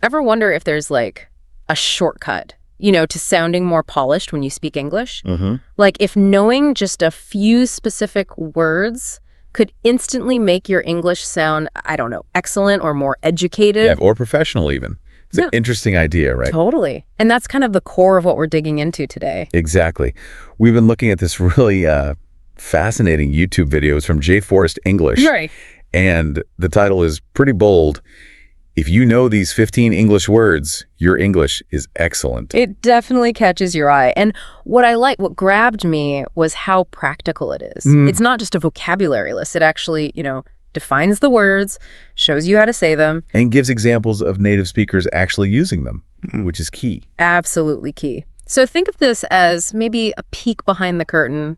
Ever wonder if there's like a shortcut, to sounding more polished when you speak English? Like if knowing just a few specific words could instantly make your English sound, I don't know, excellent or more educated. Yeah, or professional even. It's an interesting idea, right? Totally. And that's kind of the core of what we're digging into today. Exactly. We've been looking at this really fascinating YouTube videos from J. Forrest English. Right. And the title is pretty bold. If you know these 15 English words, your English is excellent. It definitely catches your eye. And what grabbed me was how practical it is. It's not just a vocabulary list. It actually, defines the words, shows you how to say them. And gives examples of native speakers actually using them, which is key. Absolutely key. So think of this as maybe a peek behind the curtain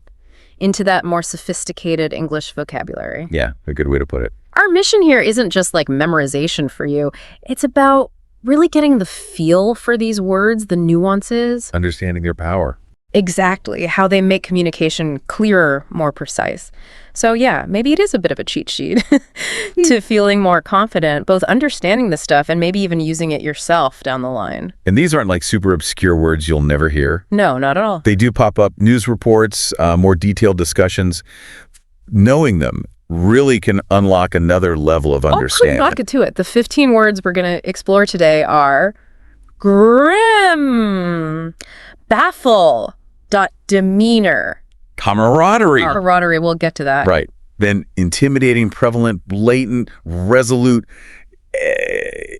into that more sophisticated English vocabulary. Yeah, a good way to put it. Our mission here isn't just like memorization for you. It's about really getting the feel for these words, the nuances. Understanding their power. Exactly, how they make communication clearer, more precise. So yeah, maybe it is a bit of a cheat sheet to feeling more confident, both understanding the stuff and maybe even using it yourself down the line. And these aren't like super obscure words you'll never hear. No, not at all. They do pop up news reports, more detailed discussions. Knowing them really can unlock another level of understanding. Knock it to it. The 15 words we're going to explore today are grim, baffle, demeanor, camaraderie, we'll get to that. Right. Then intimidating, prevalent, blatant, resolute,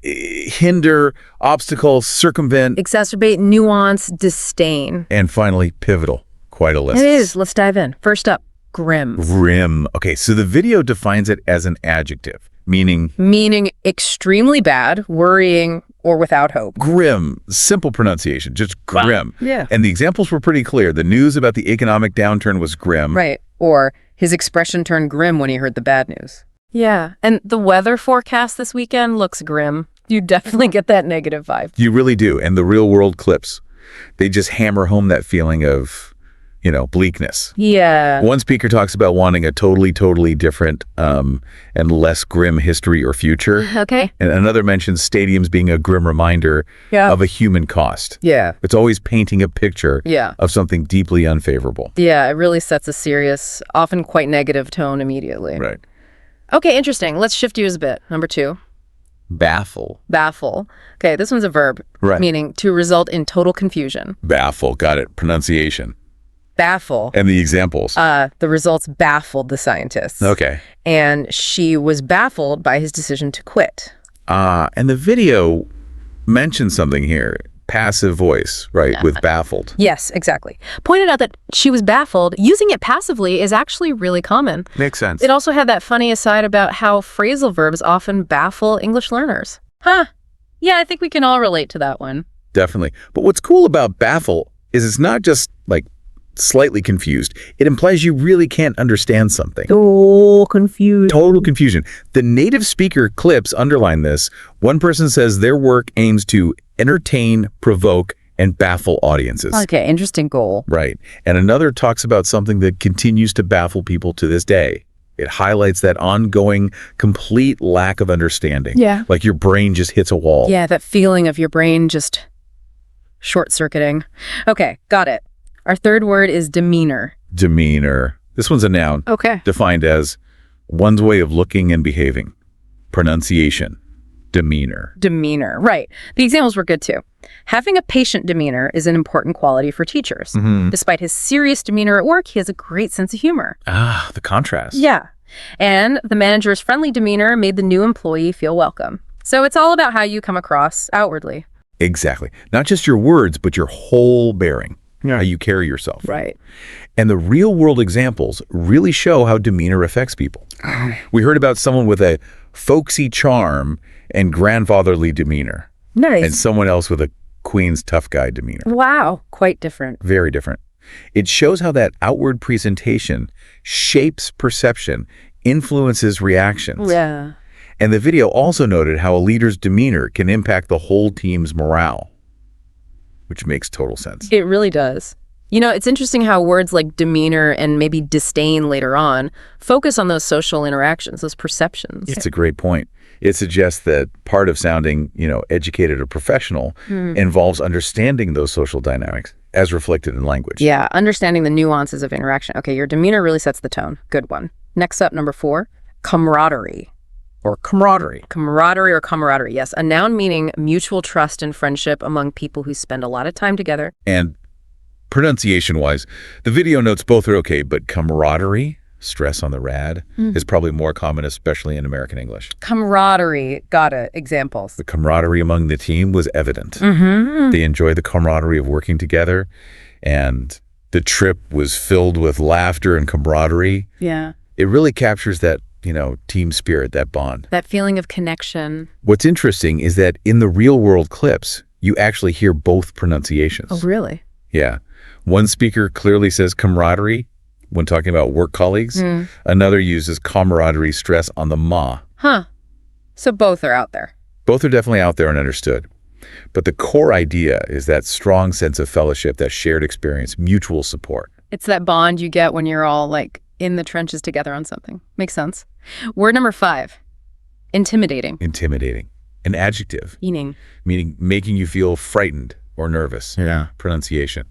hinder, obstacle, circumvent, exacerbate, nuance, disdain. And finally, pivotal. Quite a list. It is. Let's dive in. First up, grim. Grim. Okay, so the video defines it as an adjective, meaning extremely bad, worrying, or without hope. Grim. Simple pronunciation, just grim. Wow. Yeah. And the examples were pretty clear. The news about the economic downturn was grim. Right. Or his expression turned grim when he heard the bad news. Yeah. And the weather forecast this weekend looks grim. You definitely get that negative vibe. You really do. And the real world clips, they just hammer home that feeling of, bleakness. Yeah. One speaker talks about wanting a totally different and less grim history or future. Okay. And another mentions stadiums being a grim reminder of a human cost. Yeah. It's always painting a picture of something deeply unfavorable. Yeah, it really sets a serious, often quite negative tone immediately. Right. Okay, interesting. Let's shift gears a bit. Number 2. Baffle. Baffle. Okay, this one's a verb, right, meaning to result in total confusion. Baffle. Got it. Pronunciation. Baffle. And the examples. The results baffled the scientists. Okay. And she was baffled by his decision to quit. And the video mentions something here. Passive voice, right, with baffled. Yes, exactly. Pointed out that she was baffled. Using it passively is actually really common. Makes sense. It also had that funny aside about how phrasal verbs often baffle English learners. Huh. Yeah, I think we can all relate to that one. Definitely. But what's cool about baffle is it's not just like slightly confused. It implies you really can't understand something. Oh, confused. Total confusion. The native speaker clips underline this. One person says their work aims to entertain, provoke, and baffle audiences. Okay, interesting goal. Right. And another talks about something that continues to baffle people to this day. It highlights that ongoing, complete lack of understanding. Yeah. Like your brain just hits a wall. Yeah, that feeling of your brain just short-circuiting. Okay, got it. Our third word is demeanor. Demeanor. This one's a noun. Okay. Defined as one's way of looking and behaving. Pronunciation. Demeanor. Demeanor, right. The examples were good too. Having a patient demeanor is an important quality for teachers. Despite his serious demeanor at work, he has a great sense of humor. Ah, the contrast. Yeah. And the manager's friendly demeanor made the new employee feel welcome. So it's all about how you come across outwardly. Exactly. Not just your words, but your whole bearing. How you carry yourself. Right. And the real world examples really show how demeanor affects people. We heard about someone with a folksy charm and grandfatherly demeanor. Nice. And someone else with a Queen's tough guy demeanor. Wow. Quite different. Very different. It shows how that outward presentation shapes perception, influences reactions. Yeah. And the video also noted how a leader's demeanor can impact the whole team's morale, which makes total sense. It really does. It's interesting how words like demeanor and maybe disdain later on focus on those social interactions, those perceptions. It's a great point. It suggests that part of sounding, educated or professional involves understanding those social dynamics as reflected in language. Yeah, understanding the nuances of interaction. Okay, your demeanor really sets the tone. Good one. Next up, number 4, camaraderie. Or camaraderie. Camaraderie or camaraderie, yes. A noun meaning mutual trust and friendship among people who spend a lot of time together. And pronunciation-wise, the video notes both are okay, but camaraderie, stress on the rad, is probably more common, especially in American English. Camaraderie, got it. Examples. The camaraderie among the team was evident. They enjoyed the camaraderie of working together, and the trip was filled with laughter and camaraderie. Yeah. It really captures that, team spirit, that bond. That feeling of connection. What's interesting is that in the real-world clips, you actually hear both pronunciations. Oh, really? Yeah. One speaker clearly says camaraderie when talking about work colleagues. Another uses camaraderie stress on the ma. Huh. So both are out there. Both are definitely out there and understood. But the core idea is that strong sense of fellowship, that shared experience, mutual support. It's that bond you get when you're all in the trenches together on something. Makes sense. Word number 5, intimidating. Intimidating. An adjective. Meaning Making you feel frightened or nervous. Yeah. Pronunciation.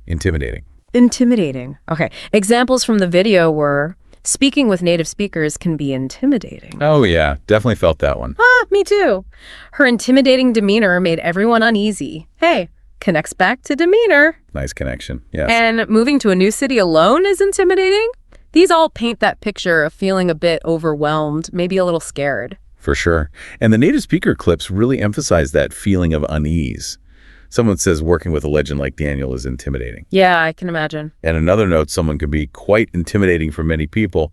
Intimidating. intimidating. Okay. Examples from the video were speaking with native speakers can be intimidating. Oh, yeah. Definitely felt that one. Me too. Her intimidating demeanor made everyone uneasy. Hey, connects back to demeanor. Nice connection. Yes. And moving to a new city alone is intimidating. These all paint that picture of feeling a bit overwhelmed, maybe a little scared. For sure. And the native speaker clips really emphasize that feeling of unease. Someone says working with a legend like Daniel is intimidating. Yeah, I can imagine. And another note, someone can be quite intimidating for many people.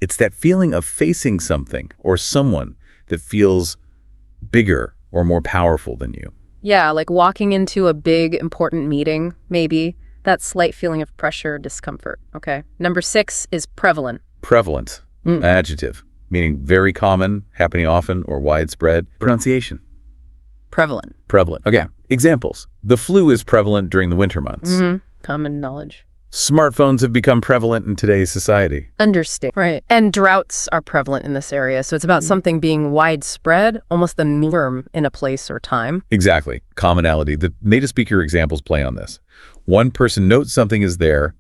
It's that feeling of facing something or someone that feels bigger or more powerful than you. Yeah, like walking into a big, important meeting, maybe. That slight feeling of pressure, discomfort. Okay. Number 6 is prevalent. Prevalent. Adjective. Meaning very common, happening often, or widespread. Pronunciation. Prevalent. Prevalent. Okay. Examples. The flu is prevalent during the winter months. Common knowledge. Smartphones have become prevalent in today's society. Understand. Right. And droughts are prevalent in this area. So it's about something being widespread, almost the norm in a place or time. Exactly. Commonality. The native speaker examples play on this. One person notes something is there,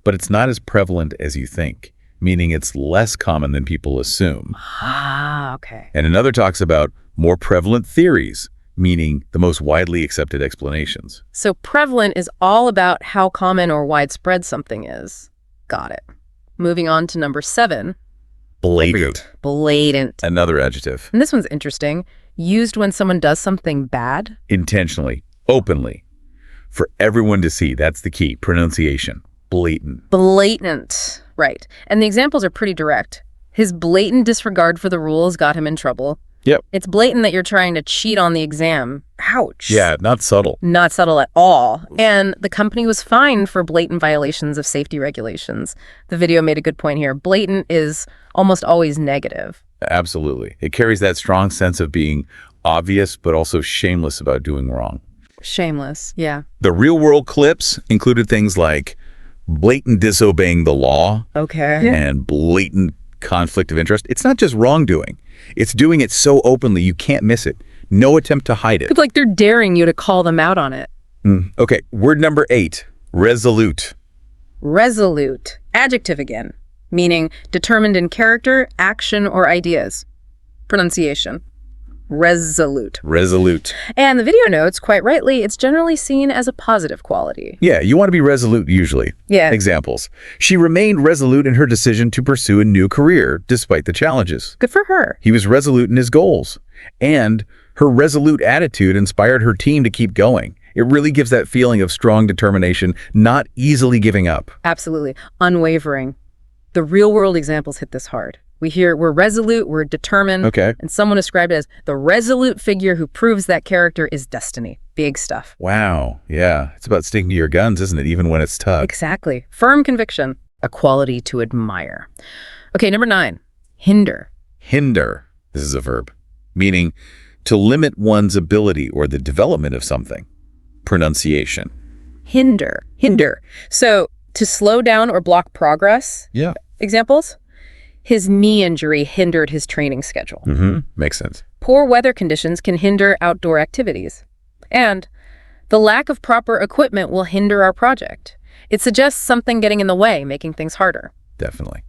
but it's not as prevalent as you think, meaning it's less common than people assume. Okay. And another talks about more prevalent theories, meaning the most widely accepted explanations. So prevalent is all about how common or widespread something is. Got it. Moving on to number 7. Blatant. Blatant. Another adjective. And this one's interesting. Used when someone does something bad. Intentionally. Openly. For everyone to see. That's the key. Pronunciation. Blatant. Blatant. Right. And the examples are pretty direct. His blatant disregard for the rules got him in trouble. Yep. It's blatant that you're trying to cheat on the exam. Ouch. Yeah, not subtle. Not subtle at all. And the company was fined for blatant violations of safety regulations. The video made a good point here. Blatant is almost always negative. Absolutely. It carries that strong sense of being obvious, but also shameless about doing wrong. Shameless, yeah. The real-world clips included things like blatant disobeying the law and blatant conflict of interest. It's not just wrongdoing. It's doing it so openly you can't miss it. No attempt to hide it. It's like they're daring you to call them out on it. Okay, word number 8, resolute. Resolute. Adjective again, meaning determined in character, action, or ideas. Pronunciation. Resolute. Resolute. And the video notes, quite rightly, it's generally seen as a positive quality. Yeah, you want to be resolute usually. Yeah. Examples. She remained resolute in her decision to pursue a new career despite the challenges. Good for her. He was resolute in his goals. And her resolute attitude inspired her team to keep going. It really gives that feeling of strong determination, not easily giving up. Absolutely. Unwavering. The real-world examples hit this hard. We're resolute, we're determined, and someone described it as the resolute figure who proves that character is destiny. Big stuff. Wow. Yeah. It's about sticking to your guns, isn't it? Even when it's tough. Exactly. Firm conviction. A quality to admire. Okay, number 9. Hinder. Hinder. This is a verb. Meaning to limit one's ability or the development of something. Pronunciation. Hinder. Hinder. So to slow down or block progress. Yeah. Examples? His knee injury hindered his training schedule. Makes sense. Poor weather conditions can hinder outdoor activities. And the lack of proper equipment will hinder our project. It suggests something getting in the way, making things harder. Definitely.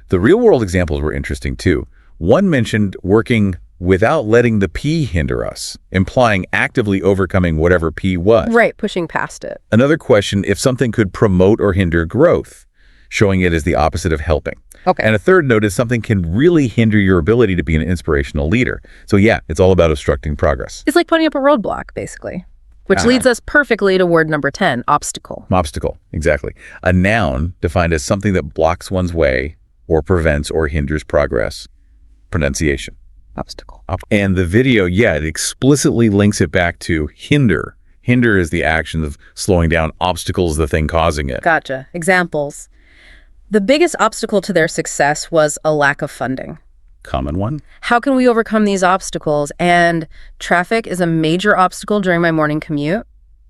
The real-world examples were interesting, too. One mentioned working without letting the P hinder us, implying actively overcoming whatever P was. Right, pushing past it. Another question, if something could promote or hinder growth, showing it as the opposite of helping. Okay. And a third note is something can really hinder your ability to be an inspirational leader. So yeah, it's all about obstructing progress. It's like putting up a roadblock, basically. Which leads us perfectly to word number 10, obstacle. Obstacle, exactly. A noun defined as something that blocks one's way or prevents or hinders progress. Pronunciation. Obstacle. And the video, yeah, it explicitly links it back to hinder. Hinder is the action of slowing down. Obstacle is the thing causing it. Gotcha. Examples. The biggest obstacle to their success was a lack of funding. Common one. How can we overcome these obstacles? And traffic is a major obstacle during my morning commute.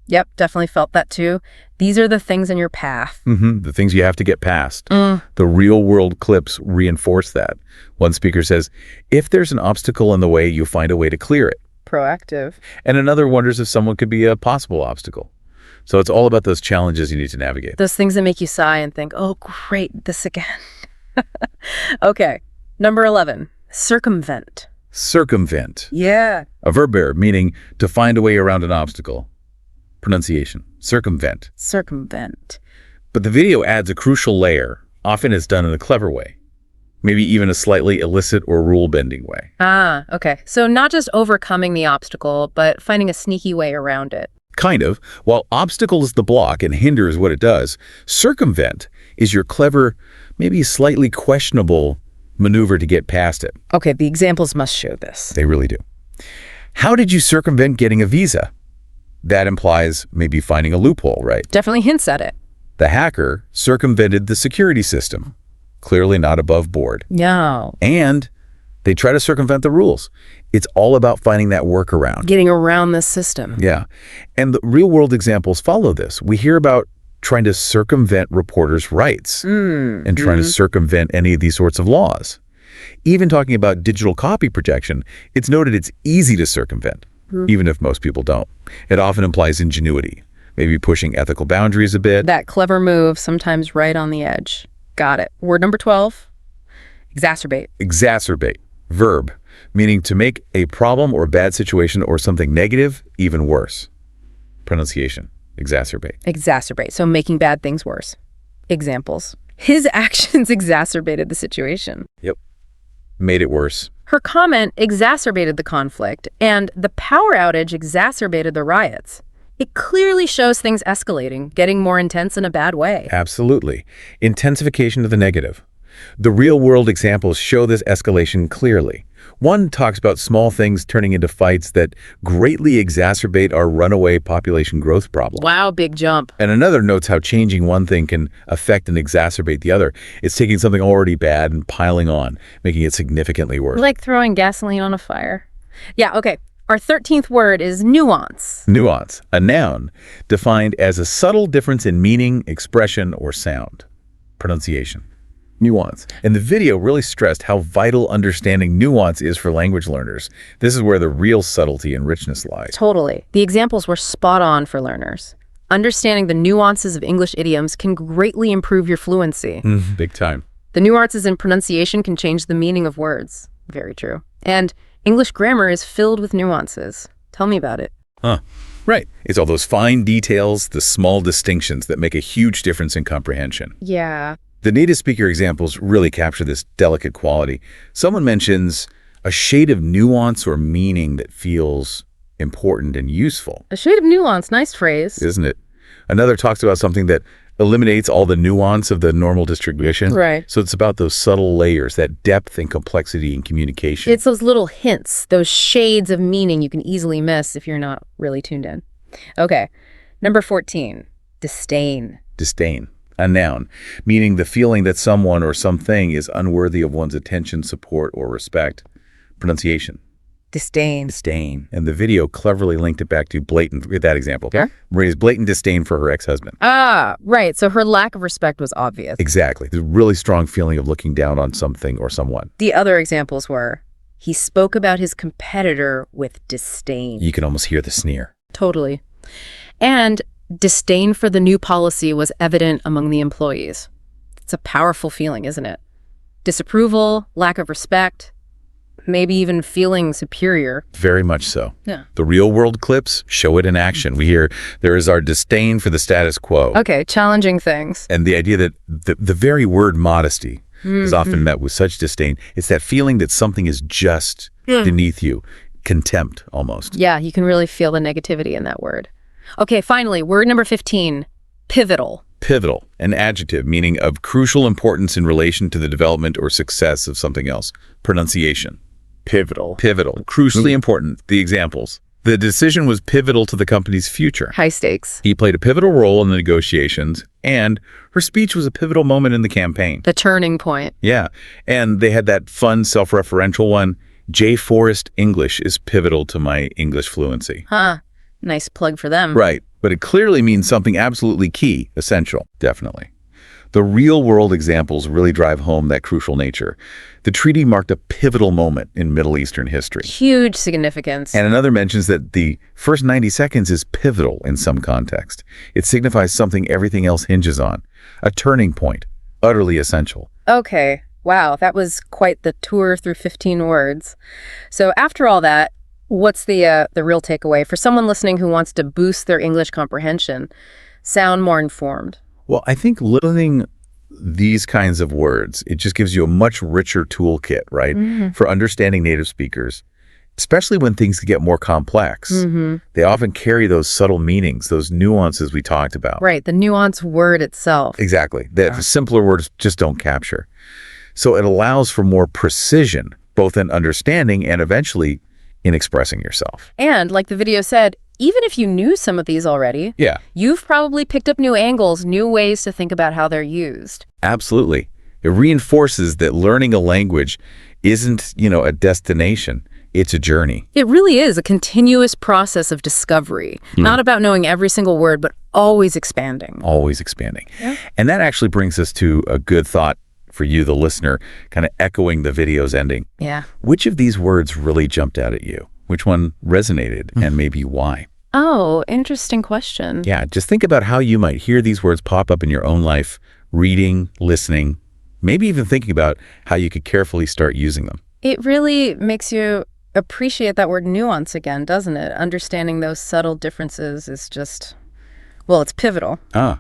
Yep, definitely felt that too. These are the things in your path. The things you have to get past. The real-world clips reinforce that. One speaker says, if there's an obstacle in the way, you find a way to clear it. Proactive. And another wonders if someone could be a possible obstacle. So it's all about those challenges you need to navigate. Those things that make you sigh and think, oh, great, this again. Okay, number 11, circumvent. Circumvent. Yeah. A verb meaning to find a way around an obstacle. Pronunciation. Circumvent. Circumvent. But the video adds a crucial layer. Often it's done in a clever way. Maybe even a slightly illicit or rule-bending way. Ah, okay. So not just overcoming the obstacle, but finding a sneaky way around it. Kind of. While obstacle is the block and hinder is what it does, circumvent is your clever, maybe slightly questionable maneuver to get past it. Okay, the examples must show this. They really do. How did you circumvent getting a visa? That implies maybe finding a loophole, right? Definitely hints at it. The hacker circumvented the security system. Clearly not above board. No. And they try to circumvent the rules. It's all about finding that workaround. Getting around the system. Yeah. And the real-world examples follow this. We hear about trying to circumvent reporters' rights and trying to circumvent any of these sorts of laws. Even talking about digital copy protection, it's noted it's easy to circumvent, even if most people don't. It often implies ingenuity, maybe pushing ethical boundaries a bit. That clever move, sometimes right on the edge. Got it. Word number 12, exacerbate. Exacerbate. Verb, meaning to make a problem or bad situation or something negative even worse. Pronunciation. Exacerbate. Exacerbate. So making bad things worse. Examples. His actions exacerbated the situation. Yep. Made it worse. Her comment exacerbated the conflict, and the power outage exacerbated the riots. It clearly shows things escalating, getting more intense in a bad way. Absolutely. Intensification of the negative. The real-world examples show this escalation clearly. One talks about small things turning into fights that greatly exacerbate our runaway population growth problem. Wow, big jump. And another notes how changing one thing can affect and exacerbate the other. It's taking something already bad and piling on, making it significantly worse. Like throwing gasoline on a fire. Yeah, okay. Our 13th word is nuance. Nuance, a noun, defined as a subtle difference in meaning, expression, or sound. Pronunciation. Nuance. And the video really stressed how vital understanding nuance is for language learners. This is where the real subtlety and richness lies. Totally. The examples were spot on for learners. Understanding the nuances of English idioms can greatly improve your fluency. Big time. The nuances in pronunciation can change the meaning of words. Very true. And English grammar is filled with nuances. Tell me about it. Right. It's all those fine details, the small distinctions that make a huge difference in comprehension. Yeah. The native speaker examples really capture this delicate quality. Someone mentions a shade of nuance or meaning that feels important and useful. A shade of nuance. Nice phrase. Isn't it? Another talks about something that eliminates all the nuance of the normal distribution. Right. So it's about those subtle layers, that depth and complexity in communication. It's those little hints, those shades of meaning you can easily miss if you're not really tuned in. Okay. Number 14, disdain. Disdain. A noun, meaning the feeling that someone or something is unworthy of one's attention, support, or respect. Pronunciation. Disdain. And the video cleverly linked it back to blatant, with that example. Yeah. Maria's blatant disdain for her ex-husband. Ah, right. So her lack of respect was obvious. Exactly. There's a really strong feeling of looking down on something or someone. The other examples were, he spoke about his competitor with disdain. You can almost hear the sneer. Totally. And disdain for the new policy was evident among the employees. It's a powerful feeling, isn't it? Disapproval, lack of respect, maybe even feeling superior. Very much so. Yeah. The real world clips show it in action. We hear there is our disdain for the status quo. Okay, challenging things. And the idea that the very word modesty is often met with such disdain. It's that feeling that something is just beneath you. Contempt, almost. Yeah, you can really feel the negativity in that word. Okay, finally, word number 15, pivotal. Pivotal, an adjective meaning of crucial importance in relation to the development or success of something else. Pronunciation. Pivotal. Pivotal, crucially important. The examples. The decision was pivotal to the company's future. High stakes. He played a pivotal role in the negotiations, and her speech was a pivotal moment in the campaign. The turning point. Yeah, and they had that fun self-referential one. J. Forrest English is pivotal to my English fluency. Huh. Nice plug for them. Right, but it clearly means something absolutely key, essential, definitely. The real-world examples really drive home that crucial nature. The treaty marked a pivotal moment in Middle Eastern history. Huge significance. And another mentions that the first 90 seconds is pivotal in some context. It signifies something everything else hinges on. A turning point, utterly essential. Okay. Wow, that was quite the tour through 15 words. So after all that, what's the real takeaway for someone listening who wants to boost their English comprehension, sound more informed? Well, I think learning these kinds of words, it just gives you a much richer toolkit, right, for understanding native speakers, especially when things get more complex. They often carry those subtle meanings, those nuances we talked about. Right, the nuanced word itself. Exactly, that simpler words just don't capture. So it allows for more precision, both in understanding and eventually in expressing yourself. And like the video said, even if you knew some of these already, you've probably picked up new angles, new ways to think about how they're used. Absolutely. It reinforces that learning a language isn't, a destination. It's a journey. It really is a continuous process of discovery, not about knowing every single word, but always expanding. Always expanding. Yeah. And that actually brings us to a good thought for you, the listener, kind of echoing the video's ending. Yeah. Which of these words really jumped out at you? Which one resonated and maybe why? Oh, interesting question. Yeah, just think about how you might hear these words pop up in your own life, reading, listening, maybe even thinking about how you could carefully start using them. It really makes you appreciate that word nuance again, doesn't it? Understanding those subtle differences is just, well, it's pivotal. Ah,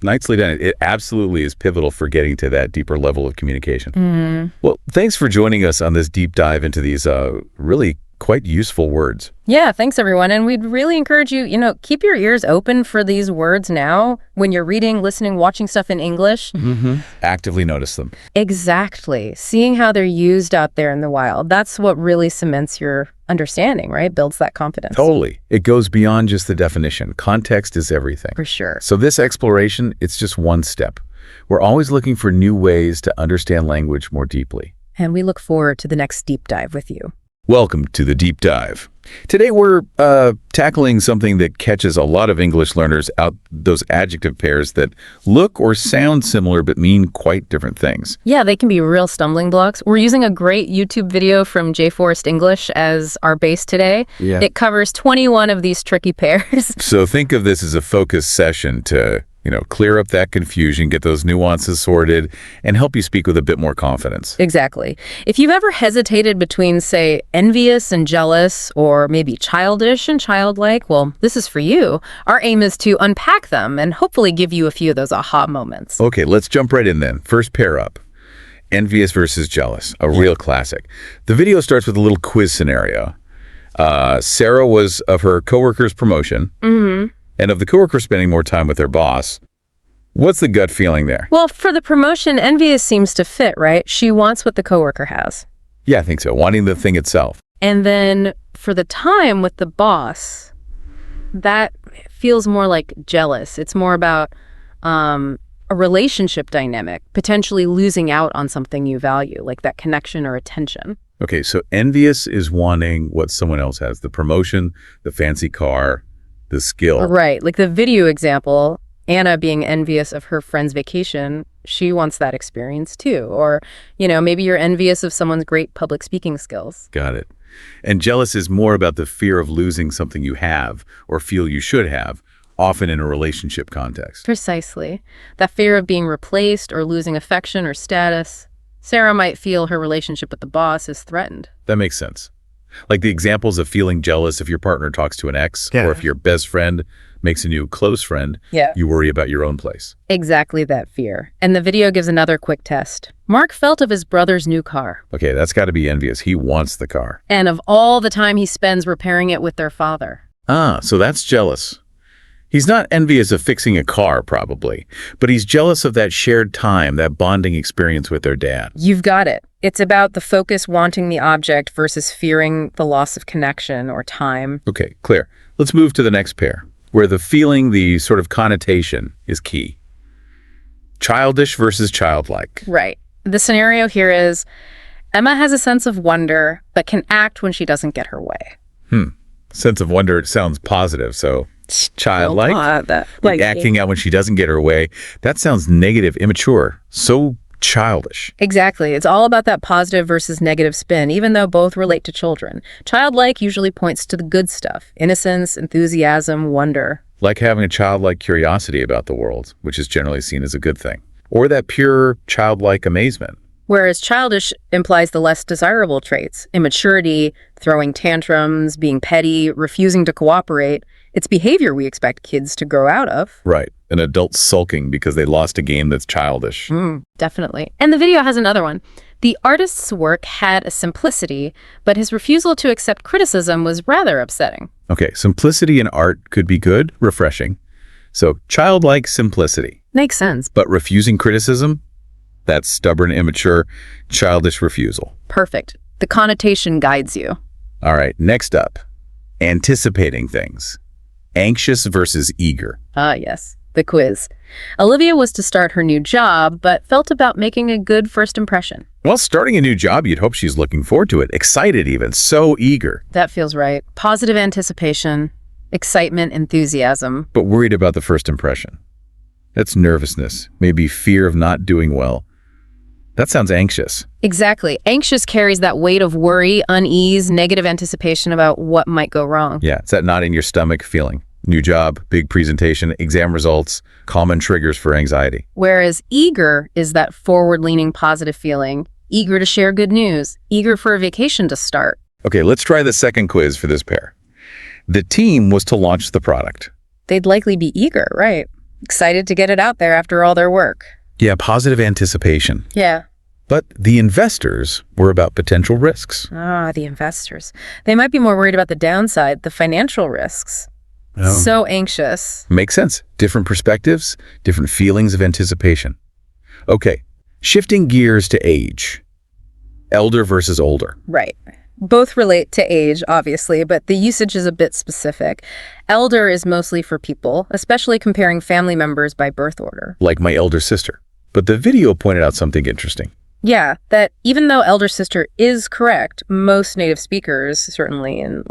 nicely done. It absolutely is pivotal for getting to that deeper level of communication. Well, thanks for joining us on this deep dive into these really quite useful words. Yeah, thanks everyone. And we'd really encourage you, keep your ears open for these words now when you're reading, listening, watching stuff in English. Actively notice them. Exactly. Seeing how they're used out there in the wild. That's what really cements your understanding, right? Builds that confidence. Totally. It goes beyond just the definition. Context is everything. For sure. So this exploration, it's just one step. We're always looking for new ways to understand language more deeply. And we look forward to the next deep dive with you. Welcome to the Deep Dive. Today we're tackling something that catches a lot of English learners out, those adjective pairs that look or sound similar but mean quite different things. Yeah, they can be real stumbling blocks. We're using a great YouTube video from J. Forrest English as our base today. Yeah. It covers 21 of these tricky pairs. So think of this as a focused session to clear up that confusion, get those nuances sorted, and help you speak with a bit more confidence. Exactly. If you've ever hesitated between, say, envious and jealous, or maybe childish and childlike, well, this is for you. Our aim is to unpack them and hopefully give you a few of those aha moments. Okay, let's jump right in then. First pair up. Envious versus jealous, a real classic. The video starts with a little quiz scenario. Sarah was of her coworker's promotion. And of the coworker spending more time with their boss. What's the gut feeling there? Well, for the promotion, envious seems to fit, right? She wants what the coworker has. Yeah, I think so. Wanting the thing itself. And then for the time with the boss, that feels more like jealous. It's more about a relationship dynamic, potentially losing out on something you value, like that connection or attention. Okay, so envious is wanting what someone else has, the promotion, the fancy car, the skill. Right. Like the video example, Anna being envious of her friend's vacation, she wants that experience too. Or, maybe you're envious of someone's great public speaking skills. Got it. And jealous is more about the fear of losing something you have or feel you should have, often in a relationship context. Precisely. That fear of being replaced or losing affection or status. Sarah might feel her relationship with the boss is threatened. That makes sense. Like the examples of feeling jealous if your partner talks to an ex, or if your best friend makes a new close friend, you worry about your own place. Exactly that fear. And the video gives another quick test. Mark felt of his brother's new car. Okay, that's got to be envious. He wants the car. And of all the time he spends repairing it with their father. Ah, so that's jealous. He's not envious of fixing a car, probably, but he's jealous of that shared time, that bonding experience with their dad. You've got it. It's about the focus wanting the object versus fearing the loss of connection or time. Okay, clear. Let's move to the next pair, where the feeling, the sort of connotation, is key. Childish versus childlike. Right. The scenario here is Emma has a sense of wonder, but can act when she doesn't get her way. Sense of wonder sounds positive, so childlike, acting out when she doesn't get her way. That sounds negative, immature, so childish. Exactly. It's all about that positive versus negative spin, even though both relate to children. Childlike usually points to the good stuff, innocence, enthusiasm, wonder. Like having a childlike curiosity about the world, which is generally seen as a good thing. Or that pure childlike amazement. Whereas childish implies the less desirable traits, immaturity, throwing tantrums, being petty, refusing to cooperate. It's behavior we expect kids to grow out of. Right. An adult sulking because they lost a game that's childish. Definitely. And the video has another one. The artist's work had a simplicity, but his refusal to accept criticism was rather upsetting. Okay, simplicity in art could be good, refreshing. So childlike simplicity. Makes sense. But refusing criticism? That's stubborn, immature, childish refusal. Perfect. The connotation guides you. All right, next up, anticipating things. Anxious versus eager. Ah, yes. The quiz. Olivia was to start her new job, but felt about making a good first impression. Well, starting a new job, you'd hope she's looking forward to it. Excited even. So eager. That feels right. Positive anticipation, excitement, enthusiasm. But worried about the first impression. That's nervousness, maybe fear of not doing well. That sounds anxious. Exactly. Anxious carries that weight of worry, unease, negative anticipation about what might go wrong. Yeah, it's that knot in your stomach feeling. New job, big presentation, exam results, common triggers for anxiety. Whereas eager is that forward-leaning positive feeling, eager to share good news, eager for a vacation to start. Okay, let's try the second quiz for this pair. The team was to launch the product. They'd likely be eager, right? Excited to get it out there after all their work. Yeah, positive anticipation. Yeah. But the investors were about potential risks. Ah, the investors. They might be more worried about the downside, the financial risks. Oh. So anxious. Makes sense. Different perspectives, different feelings of anticipation. Okay, shifting gears to age. Elder versus older. Right. Both relate to age, obviously, but the usage is a bit specific. Elder is mostly for people, especially comparing family members by birth order. Like my elder sister. But the video pointed out something interesting. Yeah, that even though elder sister is correct, most native speakers, certainly in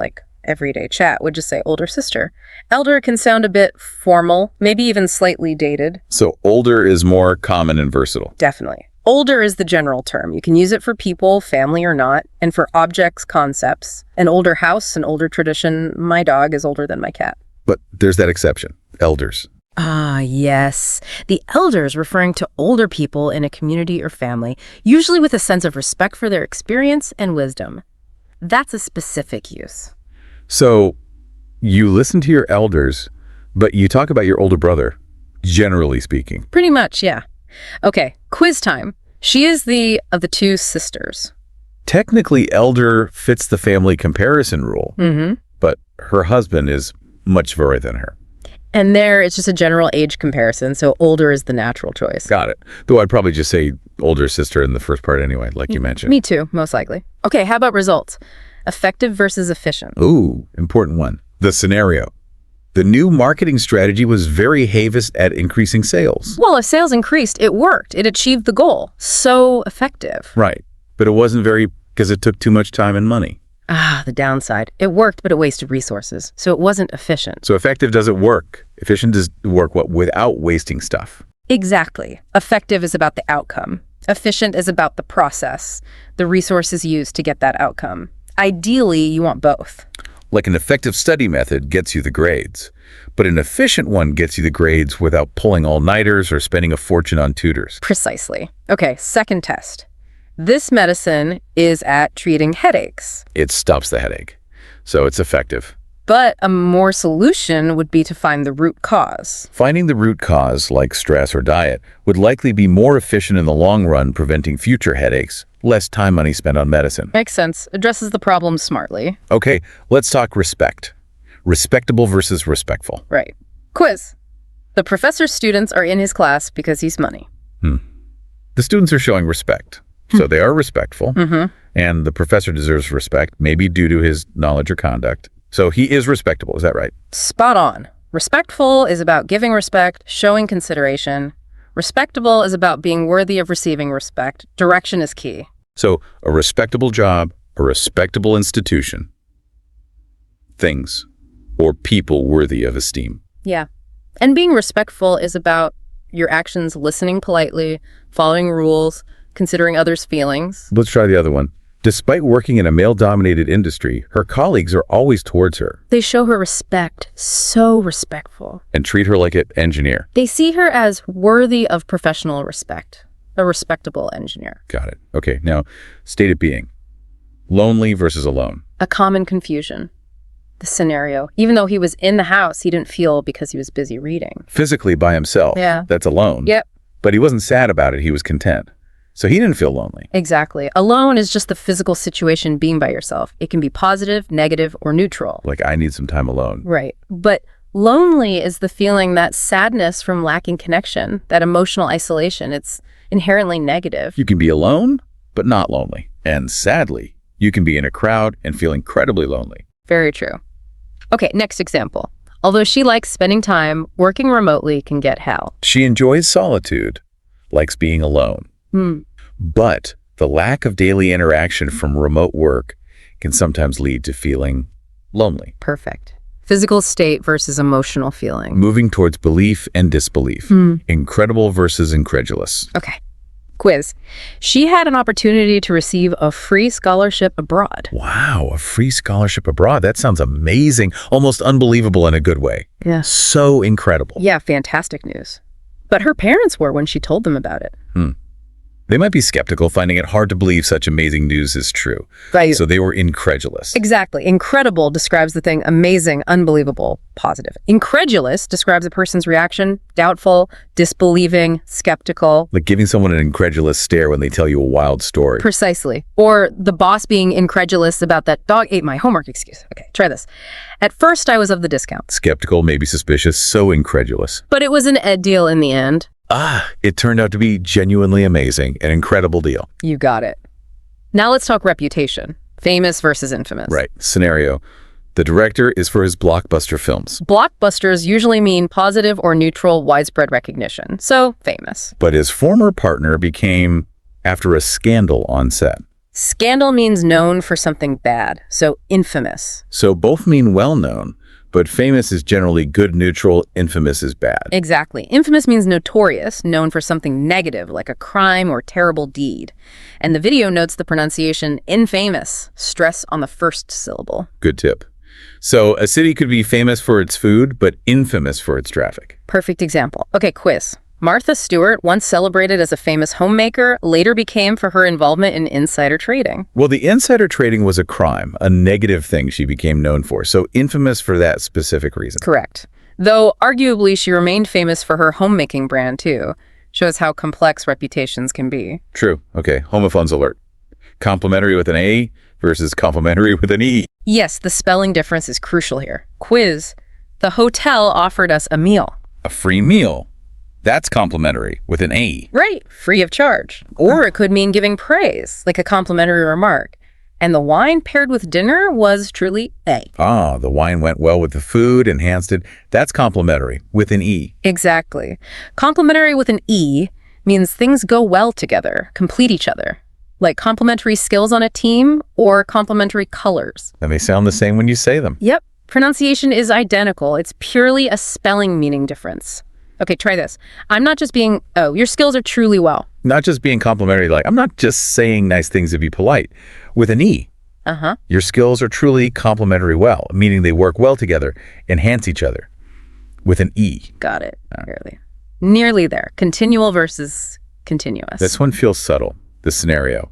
everyday chat, would just say older sister. Elder can sound a bit formal, maybe even slightly dated. So older is more common and versatile. Definitely. Older is the general term. You can use it for people, family or not, and for objects, concepts. An older house, an older tradition. My dog is older than my cat. But there's that exception, elders. Ah, yes. The elders referring to older people in a community or family, usually with a sense of respect for their experience and wisdom. That's a specific use. So you listen to your elders, but you talk about your older brother, generally speaking. Pretty much, yeah. Okay, quiz time. She is the of the two sisters. Technically, elder fits the family comparison rule, but her husband is much further than her. And there, it's just a general age comparison, so older is the natural choice. Got it. Though I'd probably just say older sister in the first part anyway, like you mentioned. Me too, most likely. Okay, how about results? Effective versus efficient. Ooh, important one. The scenario. The new marketing strategy was very heaviest at increasing sales. Well, if sales increased, it worked. It achieved the goal. So effective. Right. But it wasn't very Because it took too much time and money. Ah, the downside. It worked, but it wasted resources, so it wasn't efficient. So effective doesn't work. Efficient does work without wasting stuff. Exactly. Effective is about the outcome. Efficient is about the process, the resources used to get that outcome. Ideally, you want both. Like an effective study method gets you the grades, but an efficient one gets you the grades without pulling all-nighters or spending a fortune on tutors. Precisely. Okay, second test. This medicine is at treating headaches. It stops the headache, so it's effective. But a more solution would be to find the root cause. Finding the root cause, like stress or diet, would likely be more efficient in the long run, preventing future headaches, less time money spent on medicine. Makes sense. Addresses the problem smartly. Okay, let's talk respect. Respectable versus respectful. Right. Quiz. The professor's students are in his class because he's money. The students are showing respect, so they are respectful, and the professor deserves respect, maybe due to his knowledge or conduct. So he is respectable, is that right? Spot on. Respectful is about giving respect, showing consideration. Respectable is about being worthy of receiving respect. Direction is key. So a respectable job, a respectable institution, things or people worthy of esteem. Yeah. And being respectful is about your actions listening politely, following rules, considering others' feelings. Let's try the other one. Despite working in a male-dominated industry, her colleagues are always towards her. They show her respect, so respectful. And treat her like an engineer. They see her as worthy of professional respect, a respectable engineer. Got it. Okay, now, state of being. Lonely versus alone. A common confusion. The scenario. Even though he was in the house, he didn't feel because he was busy reading. Physically by himself. Yeah. That's alone. Yep. But he wasn't sad about it. He was content. So he didn't feel lonely. Exactly. Alone is just the physical situation being by yourself. It can be positive, negative, or neutral. Like, I need some time alone. Right. But lonely is the feeling, that sadness from lacking connection, that emotional isolation. It's inherently negative. You can be alone, but not lonely. And sadly, you can be in a crowd and feel incredibly lonely. Very true. Okay, next example. Although she likes spending time, working remotely can get hell. She enjoys solitude, likes being alone. But the lack of daily interaction from remote work can sometimes lead to feeling lonely. Perfect. Physical state versus emotional feeling. Moving towards belief and disbelief. Incredible versus incredulous. Okay. Quiz. She had an opportunity to receive a free scholarship abroad. Wow, a free scholarship abroad. That sounds amazing, almost unbelievable in a good way. Yeah. So incredible. Yeah, fantastic news. But her parents were when she told them about it. They might be skeptical, finding it hard to believe such amazing news is true. Right. So they were incredulous. Exactly. Incredible describes the thing. Amazing, unbelievable, positive. Incredulous describes a person's reaction. Doubtful, disbelieving, skeptical. Like giving someone an incredulous stare when they tell you a wild story. Precisely. Or the boss being incredulous about that dog ate my homework excuse. Okay, try this. At first, I was of the discount. Skeptical, maybe suspicious, so incredulous. But it was an ed deal in the end. It turned out to be genuinely amazing, an incredible deal. You got it. Now let's talk reputation. Famous versus infamous. Right. Scenario. The director is for his blockbuster films. Blockbusters usually mean positive or neutral widespread recognition. So, famous. But his former partner became after a scandal on set. Scandal means known for something bad. So, infamous. So both mean well-known. But famous is generally good neutral, infamous is bad. Exactly. Infamous means notorious, known for something negative, like a crime or terrible deed. And the video notes the pronunciation infamous, stress on the first syllable. Good tip. So a city could be famous for its food, but infamous for its traffic. Perfect example. Okay, quiz. Martha Stewart, once celebrated as a famous homemaker, later became for her involvement in insider trading. Well, the insider trading was a crime, a negative thing she became known for, so infamous for that specific reason. Correct. Though, arguably, she remained famous for her homemaking brand, too. Shows how complex reputations can be. True. Okay, homophones alert. Complimentary with an A versus complimentary with an E. Yes, the spelling difference is crucial here. Quiz. The hotel offered us a meal. A free meal. That's complimentary with an A. Right, free of charge. Or it could mean giving praise, like a complimentary remark. And the wine paired with dinner was truly A. The wine went well with the food, enhanced it. That's complimentary with an E. Exactly. Complimentary with an E means things go well together, complete each other. like complementary skills on a team or complementary colors. And they sound the same when you say them. Yep. Pronunciation is identical. It's purely a spelling meaning difference. Okay, try this. I'm not just being, oh, your skills are truly well. Not just being complimentary, like, I'm not just saying nice things to be polite. With an E. Uh-huh. Your skills are truly complementary well, meaning they work well together, enhance each other. With an E. Got it. Nearly there. Continual versus continuous. This one feels subtle, the scenario.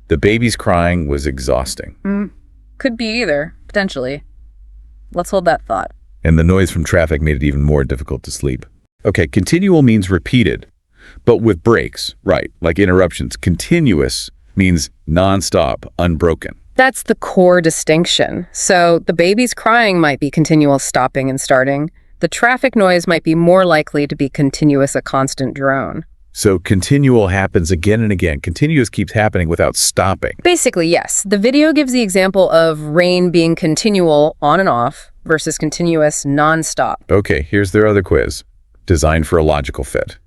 The baby's crying was exhausting. Could be either, potentially. Let's hold that thought. And the noise from traffic made it even more difficult to sleep. Okay, continual means repeated, but with breaks, right, like interruptions. Continuous means nonstop, unbroken. That's the core distinction. So the baby's crying might be continual stopping and starting. The traffic noise might be more likely to be continuous, a constant drone. So continual happens again and again. Continuous keeps happening without stopping. Basically, yes. The video gives the example of rain being continual on and off versus continuous nonstop. Okay, here's their other quiz. Designed for a logical fit.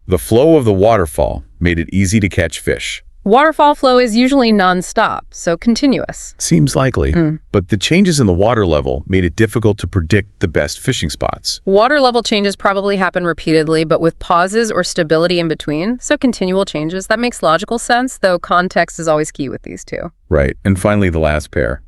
The flow of the waterfall made it easy to catch fish. Waterfall flow is usually nonstop, so continuous. Seems likely, but the changes in the water level made it difficult to predict the best fishing spots. Water level changes probably happen repeatedly, but with pauses or stability in between, so continual changes. That makes logical sense, though context is always key with these two. Right, and finally the last pair.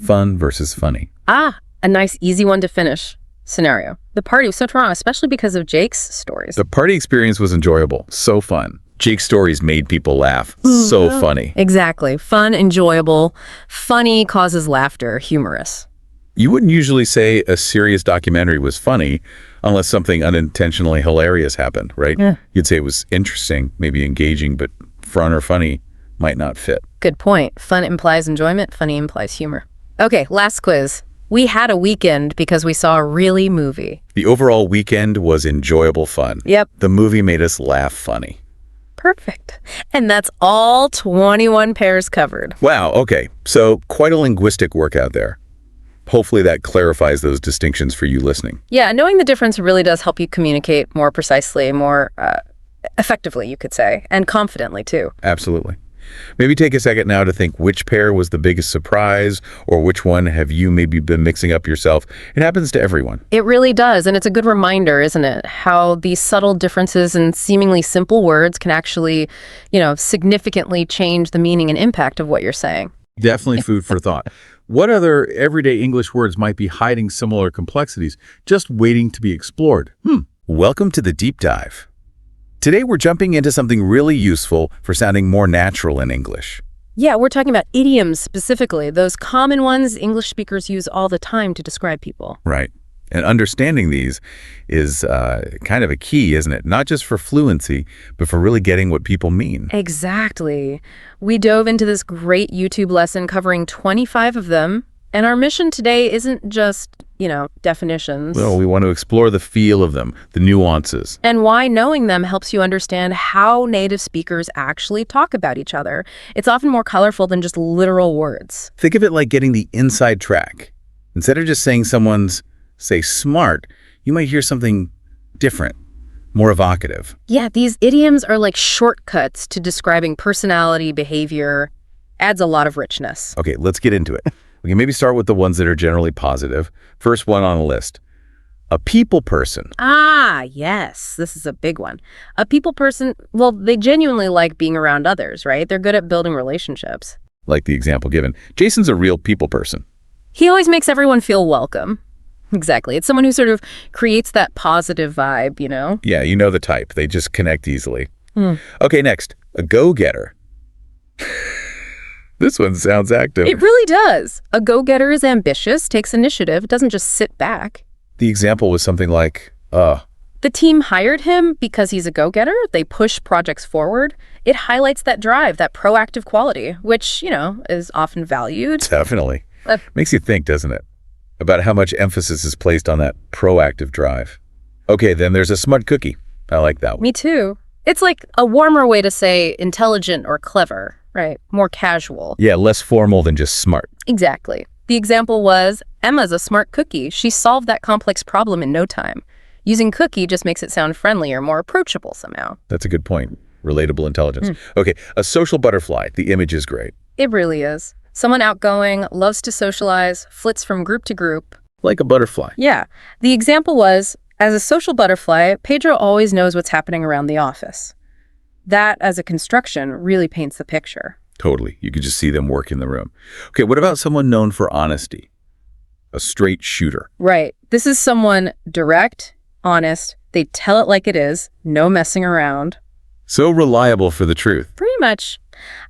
Fun versus funny. Ah, a nice easy one to finish. Scenario. The party was so wrong, especially because of Jake's stories. The party experience was enjoyable, so fun. Jake's stories made people laugh, so funny. Exactly. Fun, enjoyable. Funny causes laughter, humorous. You wouldn't usually say a serious documentary was funny unless something unintentionally hilarious happened, right? Yeah. You'd say it was interesting, maybe engaging, but fun or funny might not fit. Good point. Fun implies enjoyment, funny implies humor. Okay, last quiz. We had a weekend because we saw a really movie. The overall weekend was enjoyable fun. Yep. The movie made us laugh funny. Perfect. And that's all 21 pairs covered. Wow, okay. So quite a linguistic workout there. Hopefully that clarifies those distinctions for you listening. Yeah, knowing the difference really does help you communicate more precisely, more effectively, you could say, and confidently, too. Absolutely. Maybe take a second now to think which pair was the biggest surprise, or which one have you maybe been mixing up yourself. It happens to everyone. It really does, and it's a good reminder, isn't it? How these subtle differences in seemingly simple words can actually, significantly change the meaning and impact of what you're saying. Definitely food for thought. What other everyday English words might be hiding similar complexities, just waiting to be explored? Welcome to the Deep Dive. Today we're jumping into something really useful for sounding more natural in English. Yeah, we're talking about idioms specifically, those common ones English speakers use all the time to describe people. Right. And understanding these is kind of a key, isn't it? Not just for fluency, but for really getting what people mean. Exactly. We dove into this great YouTube lesson covering 25 of them. And our mission today isn't just, definitions. Well, we want to explore the feel of them, the nuances. And why knowing them helps you understand how native speakers actually talk about each other. It's often more colorful than just literal words. Think of it like getting the inside track. Instead of just saying someone's, say, smart, you might hear something different, more evocative. Yeah, these idioms are like shortcuts to describing personality, behavior. Adds a lot of richness. Okay, let's get into it. We can maybe start with the ones that are generally positive. First one on the list. A people person. Ah, yes. This is a big one. A people person, well, they genuinely like being around others, right? They're good at building relationships. Like the example given. Jason's a real people person. He always makes everyone feel welcome. Exactly. It's someone who sort of creates that positive vibe, Yeah, you know the type. They just connect easily. Okay, next. A go-getter. This one sounds active. It really does. A go-getter is ambitious, takes initiative, doesn't just sit back. The example was something like, The team hired him because he's a go-getter. They push projects forward. It highlights that drive, that proactive quality, which, is often valued. Definitely. Makes you think, doesn't it? About how much emphasis is placed on that proactive drive. Okay, then there's a smart cookie. I like that one. Me too. It's like a warmer way to say intelligent or clever, right? More casual. Yeah, less formal than just smart. Exactly. The example was, Emma's a smart cookie. She solved that complex problem in no time. Using cookie just makes it sound friendlier, more approachable somehow. That's a good point. relatable intelligence. Okay, a social butterfly. The image is great. It really is. Someone outgoing, loves to socialize, flits from group to group. Like a butterfly. Yeah. The example was, as a social butterfly, Pedro always knows what's happening around the office. That, as a construction, really paints the picture. Totally. You could just see them work in the room. Okay, what about someone known for honesty? A straight shooter. Right. This is someone direct, honest. They tell it like it is. No messing around. So reliable for the truth. Pretty much.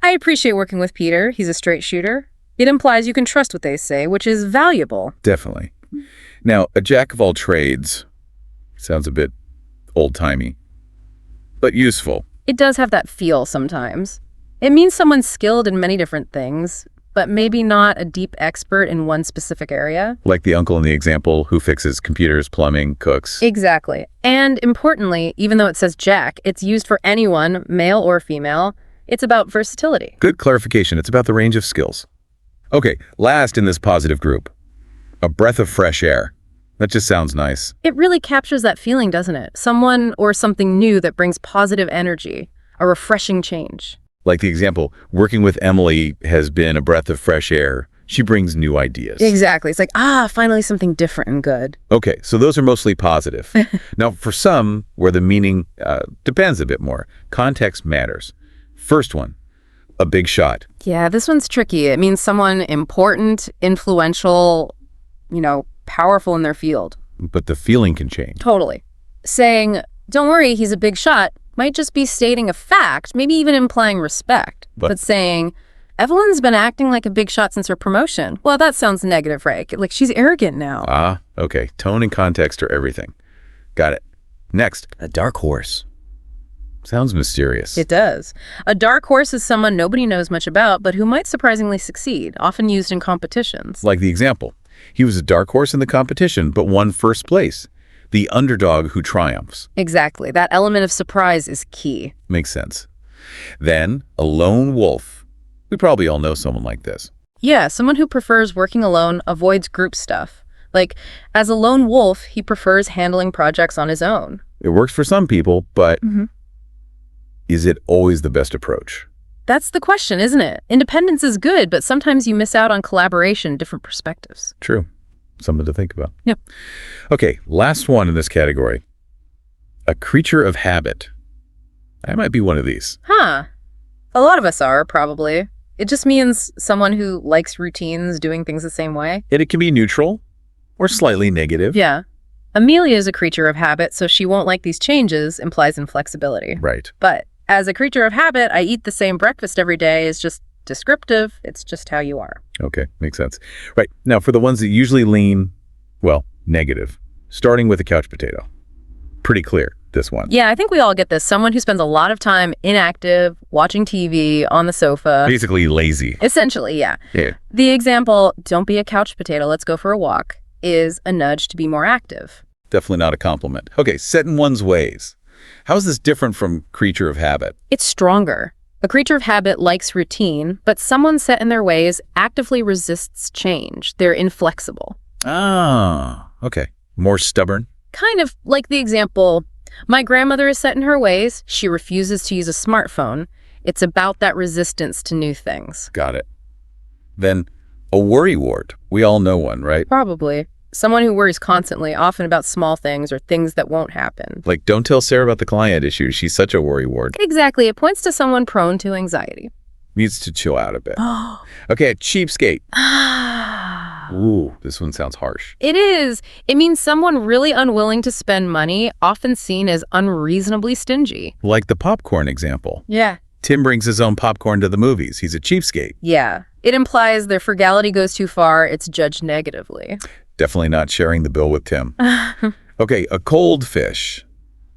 I appreciate working with Peter. He's a straight shooter. It implies you can trust what they say, which is valuable. Definitely. Now, a jack of all trades sounds a bit old-timey, but useful. It does have that feel sometimes. It means someone's skilled in many different things, but maybe not a deep expert in one specific area. Like the uncle in the example who fixes computers, plumbing, cooks. Exactly. And importantly, even though it says Jack, it's used for anyone, male or female. It's about versatility. Good clarification. It's about the range of skills. Okay, last in this positive group, a breath of fresh air. That just sounds nice. It really captures that feeling, doesn't it? Someone or something new that brings positive energy, a refreshing change. Like the example, working with Emily has been a breath of fresh air. She brings new ideas. Exactly. It's like, finally something different and good. Okay, so those are mostly positive. Now, for some, where the meaning depends a bit more, context matters. First one, a big shot. Yeah, this one's tricky. It means someone important, influential, powerful in their field. But the feeling can change. Totally. Saying, don't worry, he's a big shot, might just be stating a fact, maybe even implying respect. But saying, Evelyn's been acting like a big shot since her promotion. Well, that sounds negative, right? Like she's arrogant now. Okay. Tone and context are everything. Got it. Next, a dark horse. Sounds mysterious. It does. A dark horse is someone nobody knows much about, but who might surprisingly succeed, often used in competitions. Like the example. He was a dark horse in the competition, but won first place. The underdog who triumphs. Exactly. That element of surprise is key. Makes sense. Then, a lone wolf. We probably all know someone like this. Yeah, someone who prefers working alone, avoids group stuff. Like, as a lone wolf, he prefers handling projects on his own. It works for some people, but is it always the best approach? That's the question, isn't it? Independence is good, but sometimes you miss out on collaboration, different perspectives. True. Something to think about. Yep. Okay, last one in this category. A creature of habit. I might be one of these. A lot of us are, probably. It just means someone who likes routines, doing things the same way. And it can be neutral or slightly negative. Yeah. Amelia is a creature of habit, so she won't like these changes, implies inflexibility. Right. But as a creature of habit, I eat the same breakfast every day is just descriptive. It's just how you are. Okay, makes sense. Right. Now, for the ones that usually lean, negative, starting with a couch potato. Pretty clear, this one. Yeah, I think we all get this. Someone who spends a lot of time inactive, watching TV, on the sofa. Basically lazy. Essentially, yeah. Yeah. The example, don't be a couch potato, let's go for a walk, is a nudge to be more active. Definitely not a compliment. Okay, set in one's ways. How is this different from creature of habit? It's stronger. A creature of habit likes routine, but someone set in their ways actively resists change. They're inflexible. Okay. More stubborn? Kind of like the example, my grandmother is set in her ways. She refuses to use a smartphone. It's about that resistance to new things. Got it. Then, a worrywart. We all know one, right? Probably. Someone who worries constantly, often about small things or things that won't happen. Like, don't tell Sarah about the client issue. She's such a worrywart. Exactly. It points to someone prone to anxiety. Needs to chill out a bit. Okay, a cheapskate. Ooh, this one sounds harsh. It is. It means someone really unwilling to spend money, often seen as unreasonably stingy. Like the popcorn example. Yeah. Tim brings his own popcorn to the movies. He's a cheapskate. Yeah. It implies their frugality goes too far. It's judged negatively. Definitely not sharing the bill with Tim. Okay, a cold fish.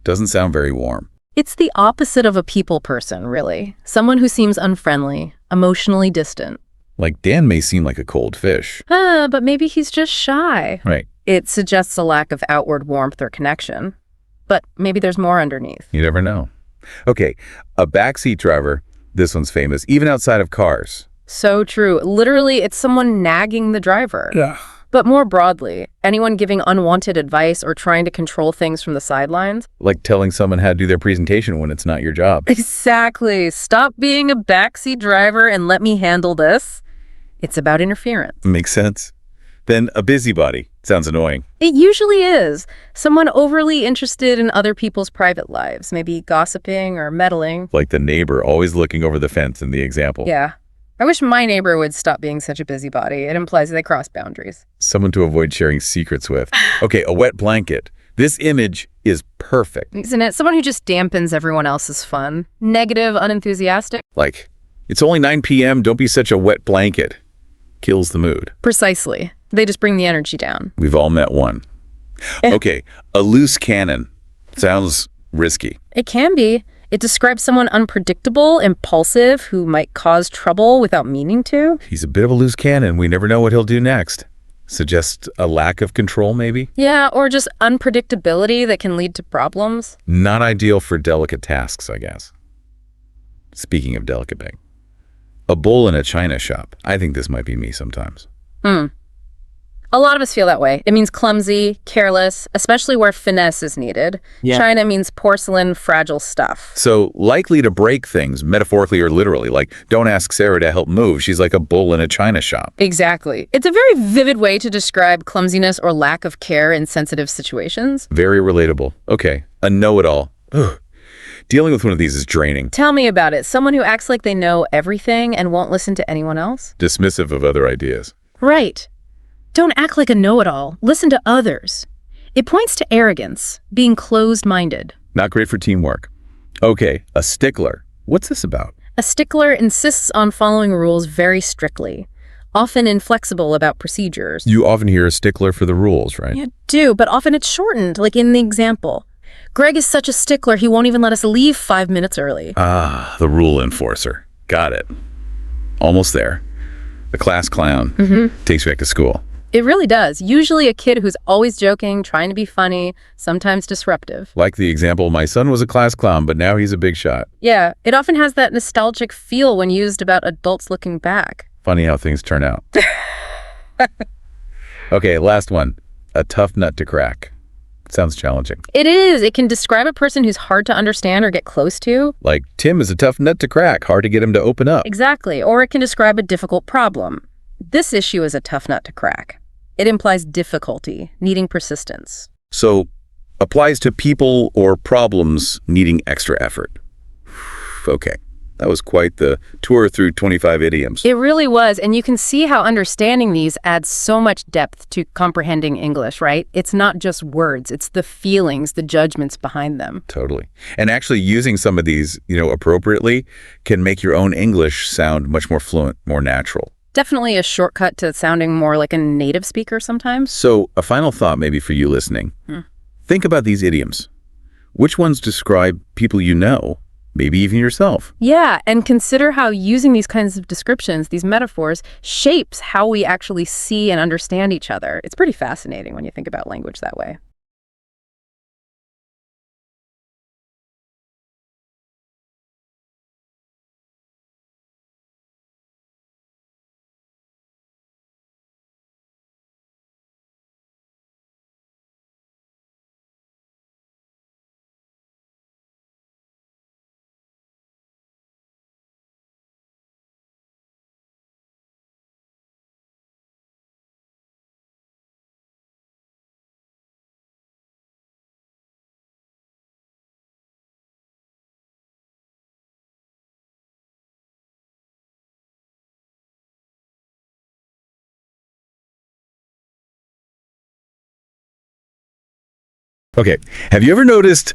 Doesn't sound very warm. It's the opposite of a people person, really. Someone who seems unfriendly, emotionally distant. Like Dan may seem like a cold fish. But maybe he's just shy. Right. It suggests a lack of outward warmth or connection. But maybe there's more underneath. You never know. Okay, a backseat driver. This one's famous, even outside of cars. So true. Literally, it's someone nagging the driver. Yeah. But more broadly, anyone giving unwanted advice or trying to control things from the sidelines? Like telling someone how to do their presentation when it's not your job. Exactly. Stop being a backseat driver and let me handle this. It's about interference. Makes sense. Then a busybody. Sounds annoying. It usually is. Someone overly interested in other people's private lives, maybe gossiping or meddling. Like the neighbor always looking over the fence in the example. Yeah. I wish my neighbor would stop being such a busybody. It implies they cross boundaries. Someone to avoid sharing secrets with. Okay, a wet blanket. This image is perfect. Isn't it? Someone who just dampens everyone else's fun. Negative, unenthusiastic. Like, it's only 9 p.m., don't be such a wet blanket. Kills the mood. Precisely. They just bring the energy down. We've all met one. Okay, a loose cannon. Sounds risky. It can be. It describes someone unpredictable, impulsive, who might cause trouble without meaning to. He's a bit of a loose cannon. We never know what he'll do next. Suggests a lack of control, maybe? Yeah, or just unpredictability that can lead to problems. Not ideal for delicate tasks, I guess. Speaking of delicate being. A bull in a china shop. I think this might be me sometimes. A lot of us feel that way. It means clumsy, careless, especially where finesse is needed. Yeah. China means porcelain, fragile stuff. So likely to break things, metaphorically or literally. Like, don't ask Sarah to help move. She's like a bull in a china shop. Exactly. It's a very vivid way to describe clumsiness or lack of care in sensitive situations. Very relatable. Okay, a know-it-all. Ugh. Dealing with one of these is draining. Tell me about it. Someone who acts like they know everything and won't listen to anyone else? Dismissive of other ideas. Right. Don't act like a know-it-all. Listen to others. It points to arrogance, being closed-minded. Not great for teamwork. Okay, a stickler. What's this about? A stickler insists on following rules very strictly, often inflexible about procedures. You often hear a stickler for the rules, right? Yeah, do, but often it's shortened, like in the example. Greg is such a stickler, he won't even let us leave 5 minutes early. Ah, the rule enforcer. Got it. Almost there. The class clown takes you back to school. It really does. Usually a kid who's always joking, trying to be funny, sometimes disruptive. Like the example, my son was a class clown, but now he's a big shot. Yeah, it often has that nostalgic feel when used about adults looking back. Funny how things turn out. Okay, last one. A tough nut to crack. Sounds challenging. It is. It can describe a person who's hard to understand or get close to. Like, Tim is a tough nut to crack, hard to get him to open up. Exactly. Or it can describe a difficult problem. This issue is a tough nut to crack. It implies difficulty, needing persistence. So, applies to people or problems needing extra effort. Okay, that was quite the tour through 25 idioms. It really was, and you can see how understanding these adds so much depth to comprehending English, right? It's not just words, it's the feelings, the judgments behind them. Totally. And actually using some of these, appropriately can make your own English sound much more fluent, more natural. Definitely a shortcut to sounding more like a native speaker sometimes. So a final thought maybe for you listening. Think about these idioms. Which ones describe people you know, maybe even yourself? Yeah, and consider how using these kinds of descriptions, these metaphors, shapes how we actually see and understand each other. It's pretty fascinating when you think about language that way. Okay, have you ever noticed,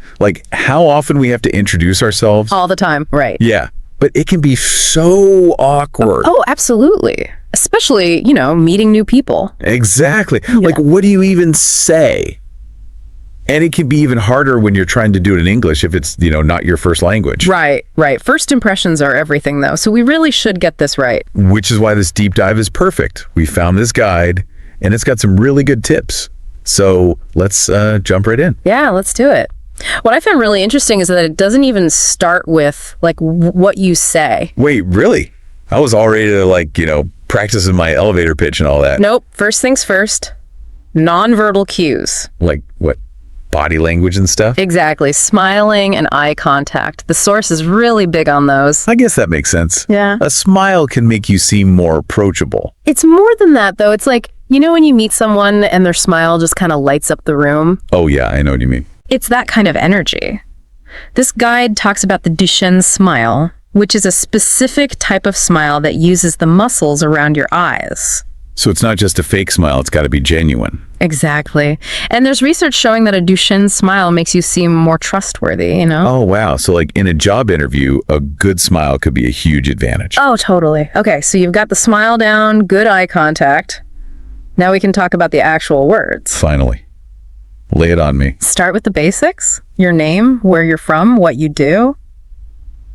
how often we have to introduce ourselves? All the time, right. Yeah, but it can be so awkward. Oh, absolutely. Especially, meeting new people. Exactly. Yeah. What do you even say? And it can be even harder when you're trying to do it in English if it's, not your first language. Right. First impressions are everything, though, so we really should get this right. Which is why this deep dive is perfect. We found this guide, and it's got some really good tips. So let's jump right in. Yeah, let's do it. What I found really interesting is that it doesn't even start with, what you say. Wait, really? I was all ready to, practicing my elevator pitch and all that. Nope. First things first. Nonverbal cues. Like what? Body language and stuff? Exactly. Smiling and eye contact. The source is really big on those. I guess that makes sense. Yeah. A smile can make you seem more approachable. It's more than that, though. It's like, you know when you meet someone and their smile just kind of lights up the room? Oh, yeah, I know what you mean. It's that kind of energy. This guide talks about the Duchenne smile, which is a specific type of smile that uses the muscles around your eyes. So it's not just a fake smile, it's got to be genuine. Exactly. And there's research showing that a Duchenne smile makes you seem more trustworthy, you know? Oh, wow. So like in a job interview, a good smile could be a huge advantage. Oh, totally. Okay, so you've got the smile down, good eye contact. Now we can talk about the actual words. Finally. Lay it on me. Start with the basics. Your name, where you're from, what you do.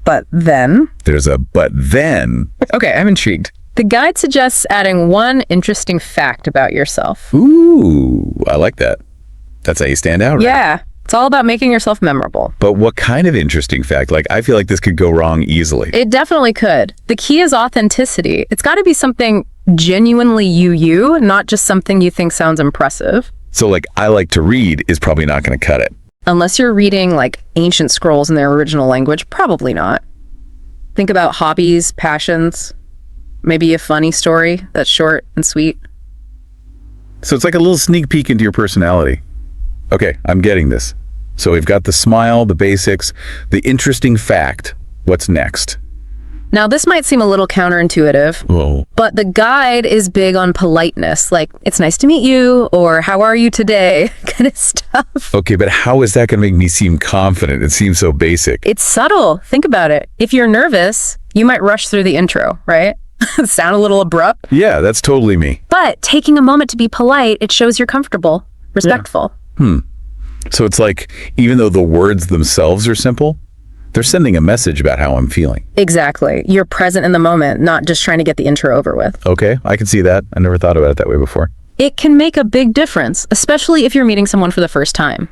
But then... There's a but then. Okay, I'm intrigued. The guide suggests adding one interesting fact about yourself. Ooh, I like that. That's how you stand out, right? Yeah, it's all about making yourself memorable. But what kind of interesting fact? Like, I feel like this could go wrong easily. It definitely could. The key is authenticity. It's got to be something genuinely you, not just something you think sounds impressive. So like, I like to read is probably not going to cut it. Unless you're reading like ancient scrolls in their original language, probably not. Think about hobbies, passions. Maybe a funny story that's short and sweet. So it's like a little sneak peek into your personality. Okay, I'm getting this. So we've got the smile, the basics, the interesting fact. What's next? Now, this might seem a little counterintuitive, Whoa. but the guide is big on politeness, like, it's nice to meet you, or how are you today, kind of stuff. Okay, but how is that going to make me seem confident? It seems so basic. It's subtle. Think about it. If you're nervous, you might rush through the intro, right? Sound a little abrupt. Yeah, that's totally me. But taking a moment to be polite, it shows you're comfortable, respectful. Yeah. So it's like, even though the words themselves are simple, they're sending a message about how I'm feeling. Exactly. You're present in the moment, not just trying to get the intro over with. Okay, I can see that. I never thought about it that way before. It can make a big difference, especially if you're meeting someone for the first time.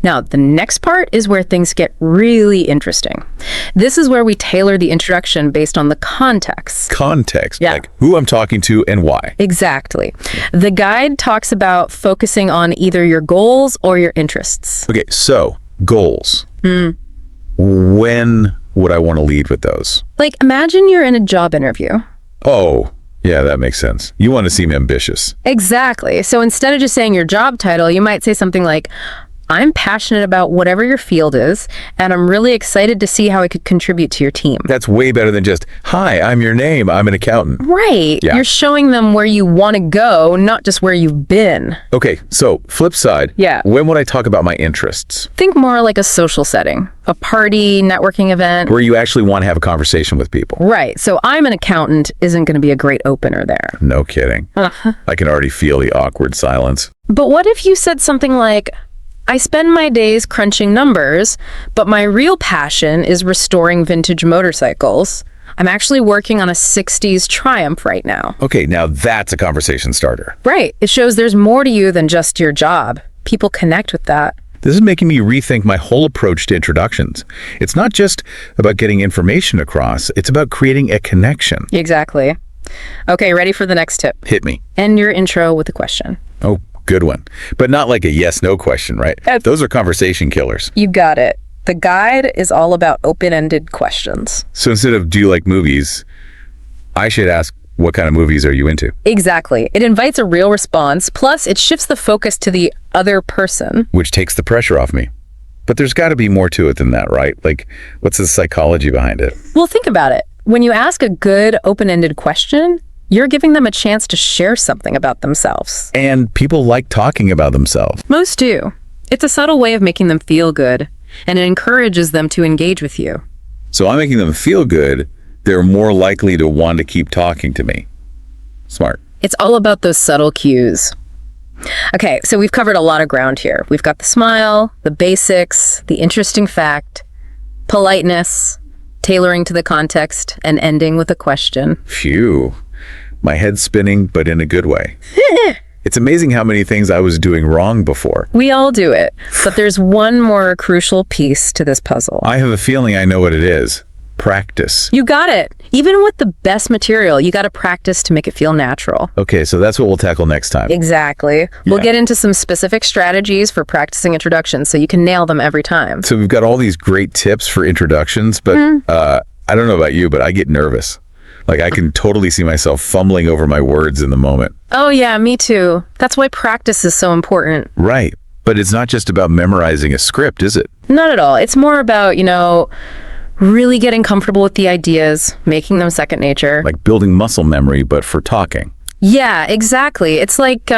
Now, the next part is where things get really interesting. This is where we tailor the introduction based on the context. Context, Yeah. like who I'm talking to and why. Exactly. The guide talks about focusing on either your goals or your interests. Okay, so goals. When would I want to lead with those? Like, imagine you're in a job interview. Oh, yeah, that makes sense. You want to seem ambitious. Exactly. So instead of just saying your job title, you might say something like, I'm passionate about whatever your field is, and I'm really excited to see how I could contribute to your team. That's way better than just, hi, I'm your name, I'm an accountant. Right. Yeah. You're showing them where you want to go, not just where you've been. Okay, so flip side. Yeah. When would I talk about my interests? Think more like a social setting, a party, networking event. Where you actually want to have a conversation with people. Right. So I'm an accountant isn't going to be a great opener there. No kidding. I can already feel the awkward silence. But what if you said something like, I spend my days crunching numbers, but my real passion is restoring vintage motorcycles. I'm actually working on a 60s Triumph right now. Okay, now that's a conversation starter. Right. It shows there's more to you than just your job. People connect with that. This is making me rethink my whole approach to introductions. It's not just about getting information across, it's about creating a connection. Exactly. Okay, ready for the next tip. Hit me. End your intro with a question. Oh, good one. But not like a yes-no question, right? Those are conversation killers. You got it. The guide is all about open-ended questions. So instead of do you like movies, I should ask, what kind of movies are you into? Exactly. It invites a real response, plus it shifts the focus to the other person. Which takes the pressure off me. But there's got to be more to it than that, right? Like, what's the psychology behind it? Well, think about it. When you ask a good open-ended question, you're giving them a chance to share something about themselves. And people like talking about themselves. Most do. It's a subtle way of making them feel good, and it encourages them to engage with you. So I'm making them feel good. They're more likely to want to keep talking to me. Smart. It's all about those subtle cues. Okay, so we've covered a lot of ground here. We've got the smile, the basics, the interesting fact, politeness, tailoring to the context, and ending with a question. Phew. My head's spinning, but in a good way. It's amazing how many things I was doing wrong before. We all do it, but there's one more crucial piece to this puzzle. I have a feeling I know what it is. Practice. You got it. Even with the best material, you got to practice to make it feel natural. Okay, so that's what we'll tackle next time. Exactly. We'll get into some specific strategies for practicing introductions so you can nail them every time. So we've got all these great tips for introductions, but I don't know about you, but I get nervous. Like, I can totally see myself fumbling over my words in the moment. Oh, yeah, me too. That's why practice is so important. Right. But it's not just about memorizing a script, is it? Not at all. It's more about, really getting comfortable with the ideas, making them second nature. Like building muscle memory, but for talking. Yeah, exactly. It's like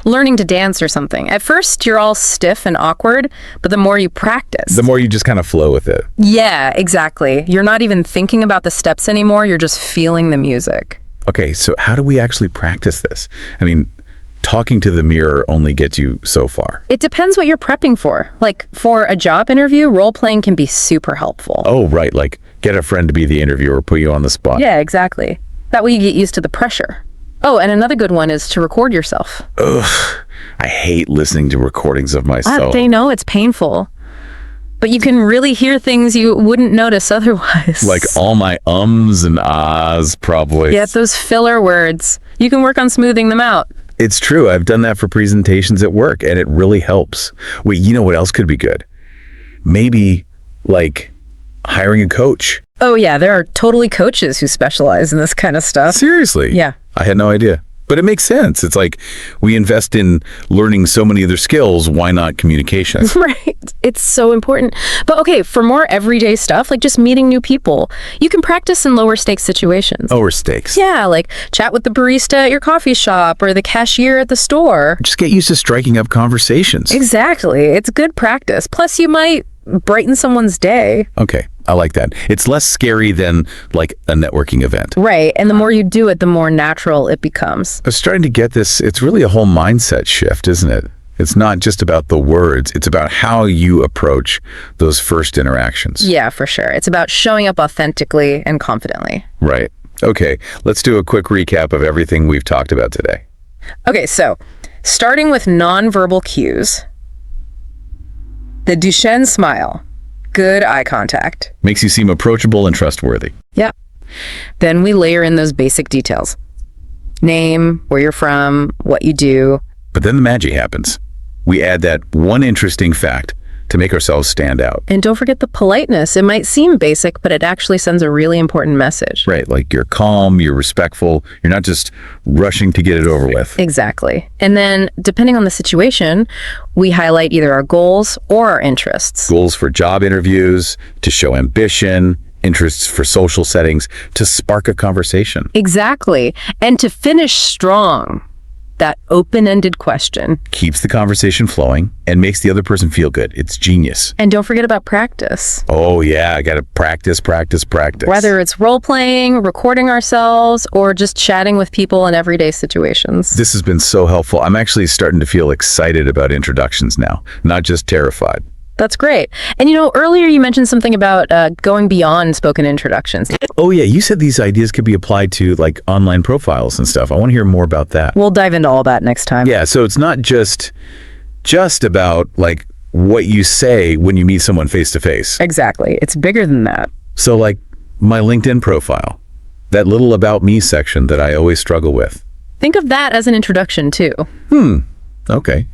learning to dance or something. At first, you're all stiff and awkward, but the more you practice... The more you just kind of flow with it. Yeah, exactly. You're not even thinking about the steps anymore. You're just feeling the music. Okay, so how do we actually practice this? I mean, talking to the mirror only gets you so far. It depends what you're prepping for. Like, for a job interview, role-playing can be super helpful. Oh, right. Like, get a friend to be the interviewer, put you on the spot. Yeah, exactly. That way you get used to the pressure. Oh, and another good one is to record yourself. Ugh, I hate listening to recordings of myself. They know it's painful. But you can really hear things you wouldn't notice otherwise. Like all my ums and ahs, probably. Yeah, those filler words. You can work on smoothing them out. It's true. I've done that for presentations at work, and it really helps. Wait, you know what else could be good? Maybe, like, hiring a coach. Oh, yeah, there are totally coaches who specialize in this kind of stuff. Seriously? Yeah. I had no idea. But it makes sense. It's like we invest in learning so many other skills. Why not communication? Right. It's so important. But okay, for more everyday stuff, like just meeting new people, you can practice in lower stakes situations. Lower stakes? Yeah, like chat with the barista at your coffee shop or the cashier at the store. Just get used to striking up conversations. Exactly. It's good practice. Plus, you might brighten someone's day. Okay, I like that. It's less scary than, like, a networking event. Right, and the more you do it, the more natural it becomes. I was starting to get this. It's really a whole mindset shift, isn't it? It's not just about the words. It's about how you approach those first interactions. Yeah, for sure. It's about showing up authentically and confidently. Right. Okay, let's do a quick recap of everything we've talked about today. Okay, so starting with nonverbal cues, the Duchenne smile, good eye contact. Makes you seem approachable and trustworthy. Yeah. Then we layer in those basic details. Name, where you're from, what you do. But then the magic happens. We add that one interesting fact to make ourselves stand out. And don't forget the politeness. It might seem basic, but it actually sends a really important message. Right, like you're calm, you're respectful, you're not just rushing to get it over with. Exactly. And then, depending on the situation, we highlight either our goals or our interests. Goals for job interviews, to show ambition, interests for social settings, to spark a conversation. Exactly. And to finish strong. That open-ended question. Keeps the conversation flowing and makes the other person feel good. It's genius. And don't forget about practice. Oh, yeah. I got to practice, practice, practice. Whether it's role-playing, recording ourselves, or just chatting with people in everyday situations. This has been so helpful. I'm actually starting to feel excited about introductions now, not just terrified. That's great. And earlier you mentioned something about going beyond spoken introductions. Oh yeah, you said these ideas could be applied to like online profiles and stuff. I want to hear more about that. We'll dive into all that next time. Yeah, so it's not just about like what you say when you meet someone face to face. Exactly. It's bigger than that. So like my LinkedIn profile, that little about me section that I always struggle with. Think of that as an introduction too. Okay.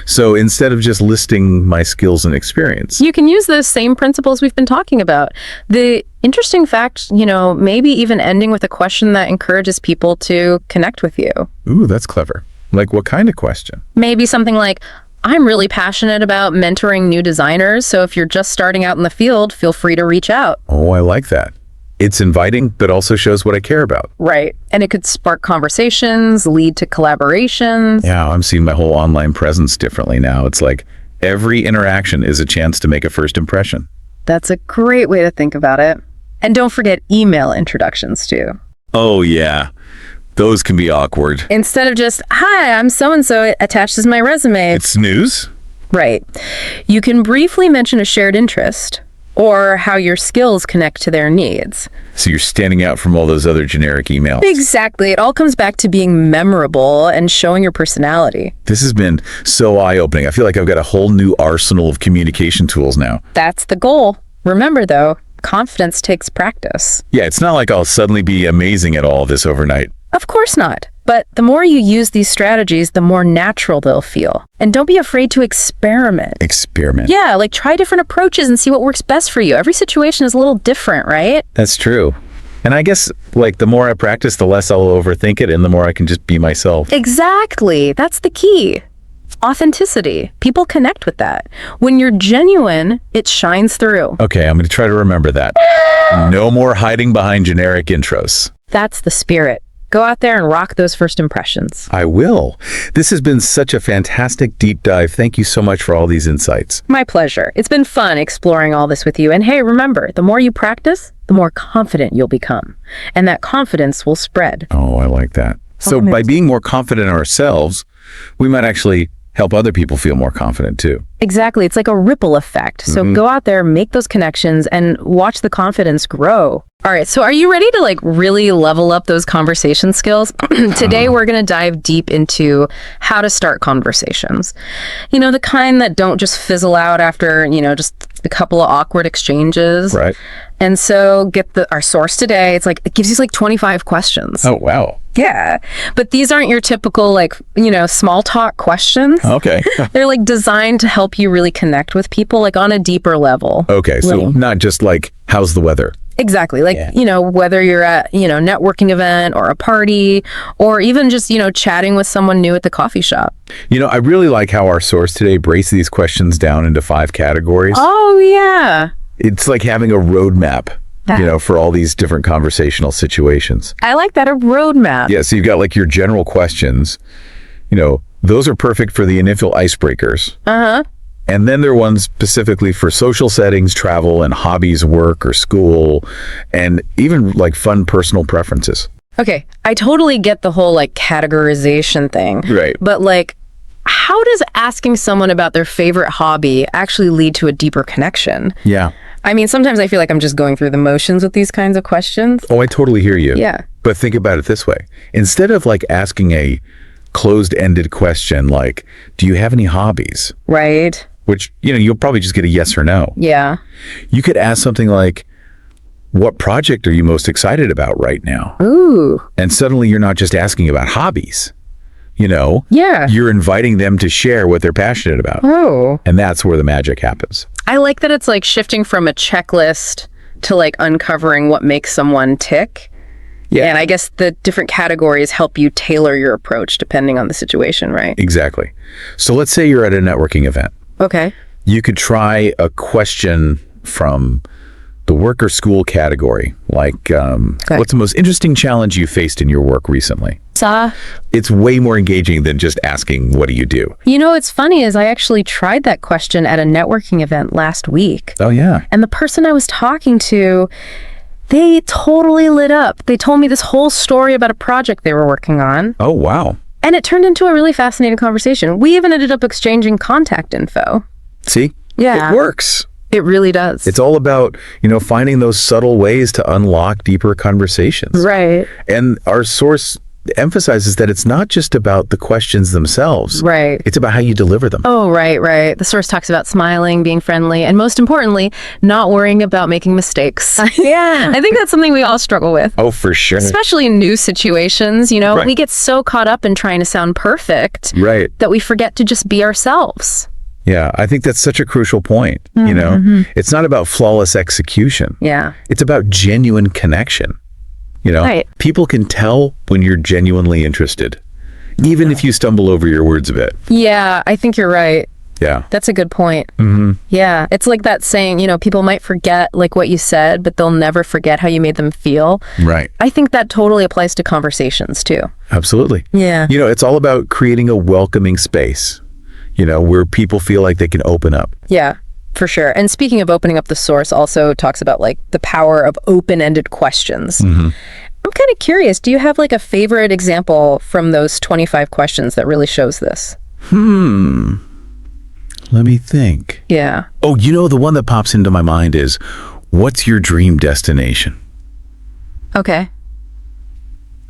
So instead of just listing my skills and experience, you can use those same principles we've been talking about. The interesting fact, maybe even ending with a question that encourages people to connect with you. Ooh, that's clever. Like what kind of question? Maybe something like, I'm really passionate about mentoring new designers, so if you're just starting out in the field, feel free to reach out. Oh, I like that. It's inviting, but also shows what I care about. Right. And it could spark conversations, lead to collaborations. Yeah, I'm seeing my whole online presence differently now. It's like every interaction is a chance to make a first impression. That's a great way to think about it. And don't forget email introductions too. Oh, yeah. Those can be awkward. Instead of just, hi, I'm so-and-so, attached is my resume. It's news. Right. You can briefly mention a shared interest or how your skills connect to their needs. So you're standing out from all those other generic emails. Exactly. It all comes back to being memorable and showing your personality. This has been so eye-opening. I feel like I've got a whole new arsenal of communication tools now. That's the goal. Remember, though, confidence takes practice. Yeah, it's not like I'll suddenly be amazing at all this overnight. Of course not. But the more you use these strategies, the more natural they'll feel. And don't be afraid to experiment. Experiment. Yeah, like try different approaches and see what works best for you. Every situation is a little different, right? That's true. And I guess, like, the more I practice, the less I'll overthink it and the more I can just be myself. Exactly. That's the key. Authenticity. People connect with that. When you're genuine, it shines through. Okay, I'm going to try to remember that. No more hiding behind generic intros. That's the spirit. Go out there and rock those first impressions. I will. This has been such a fantastic deep dive. Thank you so much for all these insights. My pleasure. It's been fun exploring all this with you. And hey, remember, the more you practice, the more confident you'll become. And that confidence will spread. Oh, I like that. So by being more confident in ourselves, we might actually help other people feel more confident too. Exactly. It's like a ripple effect. So go out there, make those connections, and watch the confidence grow. All right. So are you ready to like really level up those conversation skills? Today, we're going to dive deep into how to start conversations. You know, the kind that don't just fizzle out after, just a couple of awkward exchanges. Right. And so get our source today. It's like, it gives you like 25 questions. Oh, wow. Yeah. But these aren't your typical small talk questions. Okay. They're like designed to help you really connect with people like on a deeper level. Okay. So not just like, how's the weather? Exactly. Like, whether you're at, networking event or a party or even just, chatting with someone new at the coffee shop. I really like how our source today breaks these questions down into 5 categories. Oh, yeah. It's like having a roadmap, for all these different conversational situations. I like that, a roadmap. Yeah. So you've got like your general questions, those are perfect for the initial icebreakers. Uh-huh. And then there are ones specifically for social settings, travel, and hobbies, work or school, and even like fun personal preferences. Okay, I totally get the whole like categorization thing. Right. But like, how does asking someone about their favorite hobby actually lead to a deeper connection? Yeah. I mean, sometimes I feel like I'm just going through the motions with these kinds of questions. Oh, I totally hear you. Yeah. But think about it this way. Instead of like asking a closed-ended question like, do you have any hobbies? Right. Which, you'll probably just get a yes or no. Yeah. You could ask something like, what project are you most excited about right now? Ooh. And suddenly you're not just asking about hobbies, Yeah. You're inviting them to share what they're passionate about. Oh. And that's where the magic happens. I like that it's like shifting from a checklist to like uncovering what makes someone tick. Yeah. And I guess the different categories help you tailor your approach depending on the situation, right? Exactly. So let's say you're at a networking event. Okay. You could try a question from the work or school category, like what's the most interesting challenge you faced in your work recently? It's way more engaging than just asking, what do you do? What's funny is I actually tried that question at a networking event last week. Oh, yeah. And the person I was talking to, they totally lit up. They told me this whole story about a project they were working on. Oh, wow. And it turned into a really fascinating conversation. We even ended up exchanging contact info. See? Yeah. It works. It really does. It's all about, finding those subtle ways to unlock deeper conversations. Right. And our source emphasizes that it's not just about the questions themselves. Right. It's about how you deliver them. Oh, right. The source talks about smiling, being friendly, and most importantly, not worrying about making mistakes. Yeah. I think that's something we all struggle with. Oh, for sure. Especially in new situations, Right. We get so caught up in trying to sound perfect that we forget to just be ourselves. Yeah, I think that's such a crucial point. It's not about flawless execution. Yeah. It's about genuine connection. Right. People can tell when you're genuinely interested, even if you stumble over your words a bit. Yeah, I think you're right. Yeah. That's a good point. Mm-hmm. Yeah. It's like that saying, people might forget like what you said, but they'll never forget how you made them feel. Right. I think that totally applies to conversations too. Absolutely. Yeah. It's all about creating a welcoming space, where people feel like they can open up. Yeah, for sure. And speaking of opening up, the source also talks about like the power of open-ended questions. Mm-hmm. I'm kind of curious, do you have like a favorite example from those 25 questions that really shows this? Let me think. Yeah. Oh, the one that pops into my mind is, what's your dream destination? Okay.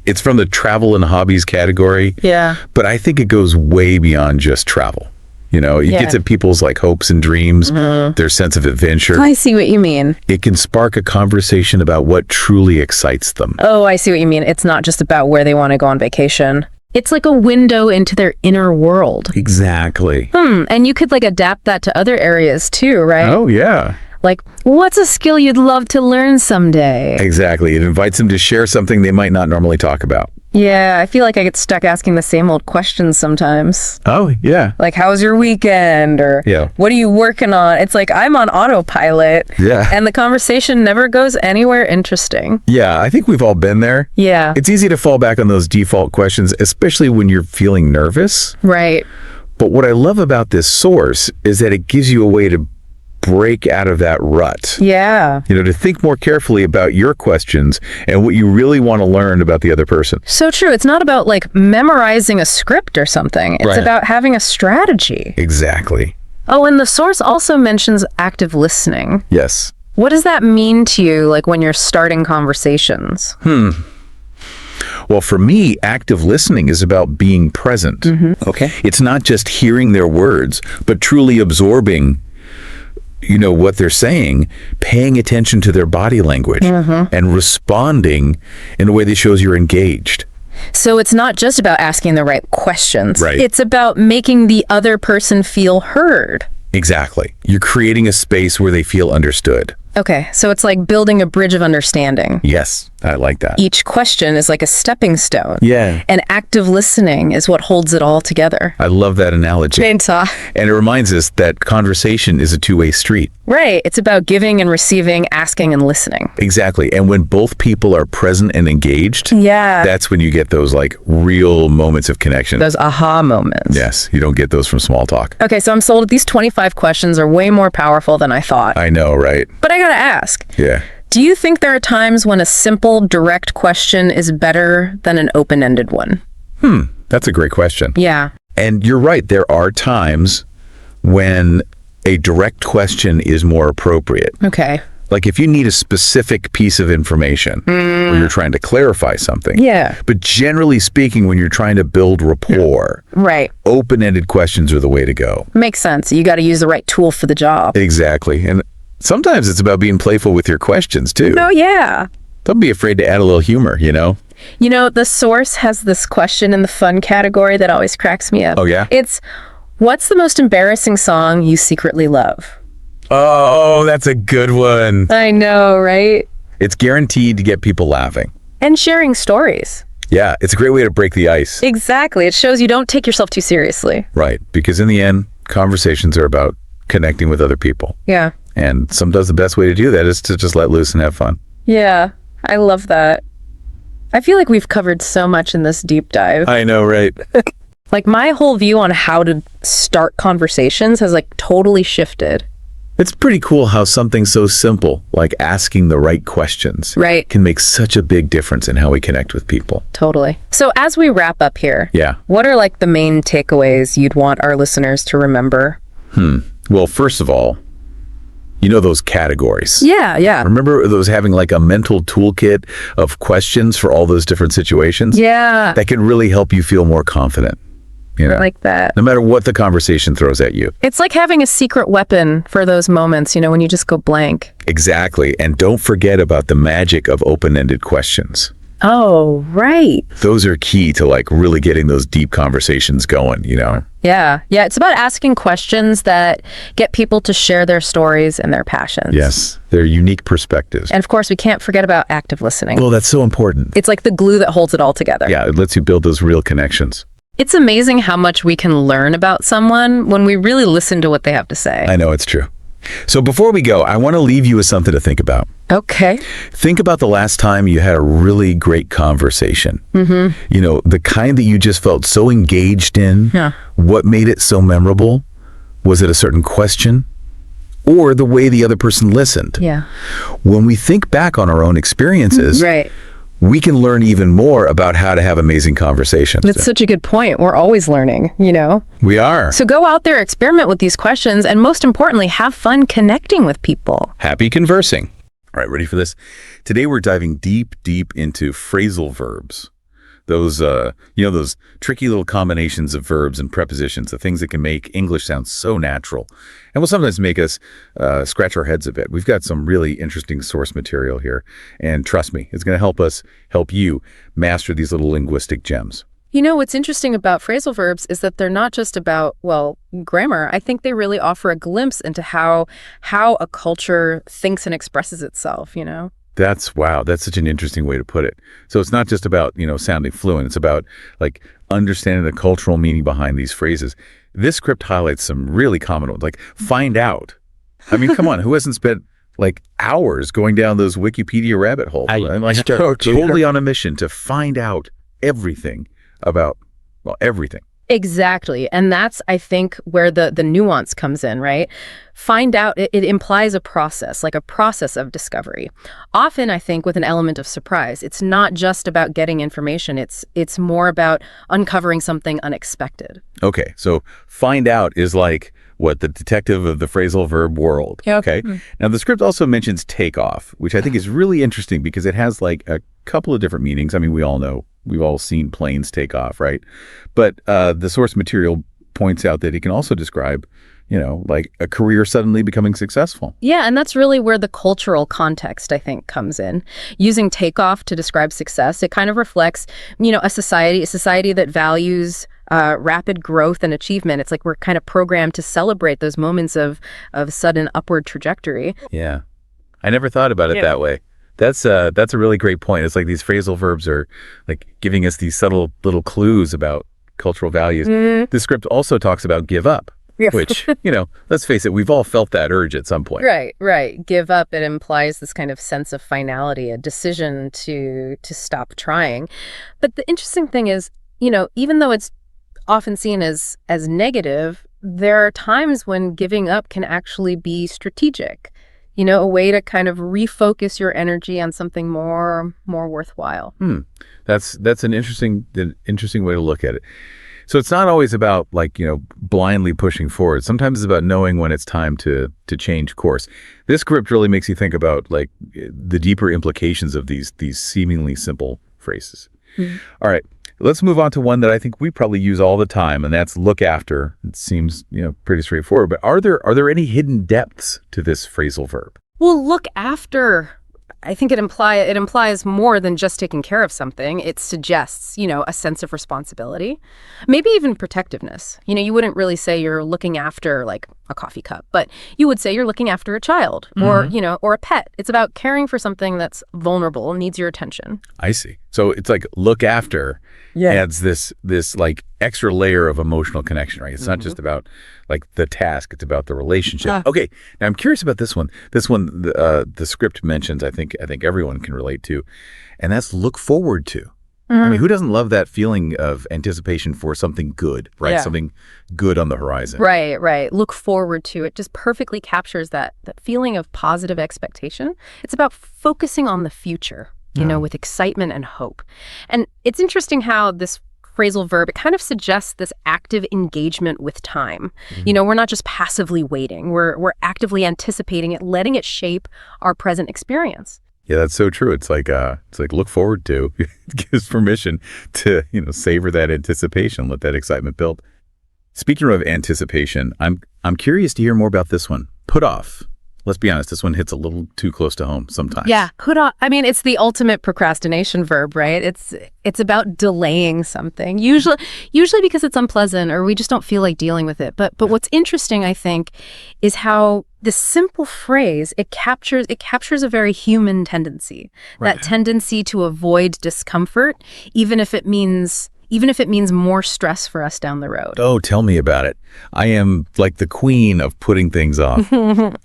It's from the travel and hobbies category. Yeah. But I think it goes way beyond just travel. It gets at people's like hopes and dreams, their sense of adventure. I see what you mean. It can spark a conversation about what truly excites them. Oh, I see what you mean. It's not just about where they want to go on vacation. It's like a window into their inner world. Exactly. And you could like adapt that to other areas too, right? Oh, yeah. Like, what's a skill you'd love to learn someday? Exactly. It invites them to share something they might not normally talk about. Yeah, I feel like I get stuck asking the same old questions sometimes. Oh, yeah. Like, how was your weekend? Or what are you working on? It's like I'm on autopilot. Yeah. And the conversation never goes anywhere interesting. Yeah, I think we've all been there. Yeah. It's easy to fall back on those default questions, especially when you're feeling nervous. Right. But what I love about this source is that it gives you a way to break out of that rut. Yeah. To think more carefully about your questions and what you really want to learn about the other person. So true. It's not about like memorizing a script or something. It's about having a strategy. Exactly. Oh, and the source also mentions active listening. Yes. What does that mean to you, like when you're starting conversations? Well, for me, active listening is about being present. Okay. It's not just hearing their words, but truly absorbing what they're saying, paying attention to their body language, and responding in a way that shows you're engaged. So it's not just about asking the right questions. Right. It's about making the other person feel heard. Exactly. You're creating a space where they feel understood. Okay, so it's like building a bridge of understanding. Yes, I like that. Each question is like a stepping stone. Yeah. And active listening is what holds it all together. I love that analogy. And it reminds us that conversation is a two-way street. Right. It's about giving and receiving, asking and listening. Exactly. And when both people are present and engaged, that's when you get those like real moments of connection. Those aha moments. Yes. You don't get those from small talk. Okay, so I'm sold. These 25 questions are way more powerful than I thought. I know, right? But I gotta ask. Yeah. Do you think there are times when a simple, direct question is better than an open-ended one? That's a great question. Yeah. And you're right. There are times when a direct question is more appropriate. Okay. Like if you need a specific piece of information or you're trying to clarify something. Yeah. But generally speaking, when you're trying to build rapport, Right. open-ended questions are the way to go. Makes sense. You got to use the right tool for the job. Exactly. And sometimes it's about being playful with your questions too. Oh, yeah. Don't be afraid to add a little humor, The source has this question in the fun category that always cracks me up. Oh, yeah? It's, what's the most embarrassing song you secretly love? Oh, that's a good one. I know, right? It's guaranteed to get people laughing. And sharing stories. Yeah, it's a great way to break the ice. Exactly. It shows you don't take yourself too seriously. Right, because in the end, conversations are about connecting with other people. Yeah. And sometimes the best way to do that is to just let loose and have fun. Yeah, I love that. I feel like we've covered so much in this deep dive. I know, right? Like my whole view on how to start conversations has like totally shifted. It's pretty cool how something so simple, like asking the right questions, can make such a big difference in how we connect with people. Totally. So as we wrap up here, what are like the main takeaways you'd want our listeners to remember? Well, first of all, those categories. Yeah. Remember those having like a mental toolkit of questions for all those different situations? Yeah. That can really help you feel more confident. Like that. No matter what the conversation throws at you. It's like having a secret weapon for those moments, when you just go blank. Exactly. And don't forget about the magic of open-ended questions. Oh, right. Those are key to like really getting those deep conversations going, Yeah. It's about asking questions that get people to share their stories and their passions. Yes. Their unique perspectives. And of course, we can't forget about active listening. Well, that's so important. It's like the glue that holds it all together. Yeah, it lets you build those real connections. It's amazing how much we can learn about someone when we really listen to what they have to say. I know, it's true. So before we go, I want to leave you with something to think about. Okay. Think about the last time you had a really great conversation. The kind that you just felt so engaged in. Yeah. What made it so memorable? Was it a certain question? Or the way the other person listened? Yeah. When we think back on our own experiences, we can learn even more about how to have amazing conversations. That's such a good point. We're always learning, We are. So go out there, experiment with these questions, and most importantly, have fun connecting with people. Happy conversing. All right, ready for this? Today we're diving deep into phrasal verbs. those those tricky little combinations of verbs and prepositions, the things that can make English sound so natural and will sometimes make us scratch our heads a bit. We've got some really interesting source material here, and trust me, it's going to help you master these little linguistic gems. What's interesting about phrasal verbs is that they're not just about, well, grammar. I think they really offer a glimpse into how a culture thinks and expresses itself, That's such an interesting way to put it. So it's not just about, sounding fluent. It's about like understanding the cultural meaning behind these phrases. This script highlights some really common ones, like find out. I mean, come on, who hasn't spent like hours going down those Wikipedia rabbit holes? I'm like totally on a mission to find out everything about, well, everything. Exactly. And that's, I think, where the nuance comes in, right? Find out, it implies a process, like a process of discovery. Often, I think, with an element of surprise. It's not just about getting information. It's more about uncovering something unexpected. Okay, so find out is like what the detective of the phrasal verb world. Yep. Okay. Now the script also mentions take off, which I think is really interesting because it has like a couple of different meanings. I mean, we all know, we've all seen planes take off, right? But the source material points out that it can also describe, like a career suddenly becoming successful. Yeah, and that's really where the cultural context, I think, comes in. Using takeoff to describe success, it kind of reflects, a society that values rapid growth and achievement. It's like we're kind of programmed to celebrate those moments of sudden upward trajectory. Yeah, I never thought about it that way. That's a really great point. It's like these phrasal verbs are like giving us these subtle little clues about cultural values. The script also talks about give up. Yeah. Which, let's face it, we've all felt that urge at some point. Right. Give up, it implies this kind of sense of finality, a decision to stop trying. But the interesting thing is, even though it's often seen as negative, there are times when giving up can actually be strategic. A way to kind of refocus your energy on something more worthwhile. That's an interesting way to look at it. So it's not always about like, blindly pushing forward. Sometimes it's about knowing when it's time to change course. This script really makes you think about like the deeper implications of these seemingly simple phrases. All right, let's move on to one that I think we probably use all the time, and that's look after. It seems, pretty straightforward, but are there any hidden depths to this phrasal verb? Well, look after, I think it implies more than just taking care of something. It suggests, a sense of responsibility, maybe even protectiveness. You wouldn't really say you're looking after like a coffee cup, but you would say you're looking after a child or, or a pet. It's about caring for something that's vulnerable and needs your attention. I see. So it's like look after adds this like extra layer of emotional connection, right? It's not just about like the task, it's about the relationship. Okay, now I'm curious about this one. This one, the script mentions, I think everyone can relate to, and that's look forward to. I mean, who doesn't love that feeling of anticipation for something good, right? Yeah. Something good on the horizon. Right. Look forward to. It just perfectly captures that feeling of positive expectation. It's about focusing on the future, with excitement and hope. And it's interesting how this phrasal verb, it kind of suggests this active engagement with time. We're not just passively waiting. We're actively anticipating it, letting it shape our present experience. Yeah, that's so true. It's like look forward to. It gives permission to, savor that anticipation, let that excitement build. Speaking of anticipation, I'm curious to hear more about this one. Put off. Let's be honest, this one hits a little too close to home sometimes. Yeah, put off. I mean, it's the ultimate procrastination verb, right? It's about delaying something. Usually because it's unpleasant or we just don't feel like dealing with it. But what's interesting, I think, is how this simple phrase, it captures a very human tendency. Right. That tendency to avoid discomfort, even if it means more stress for us down the road. Oh, tell me about it. I am like the queen of putting things off.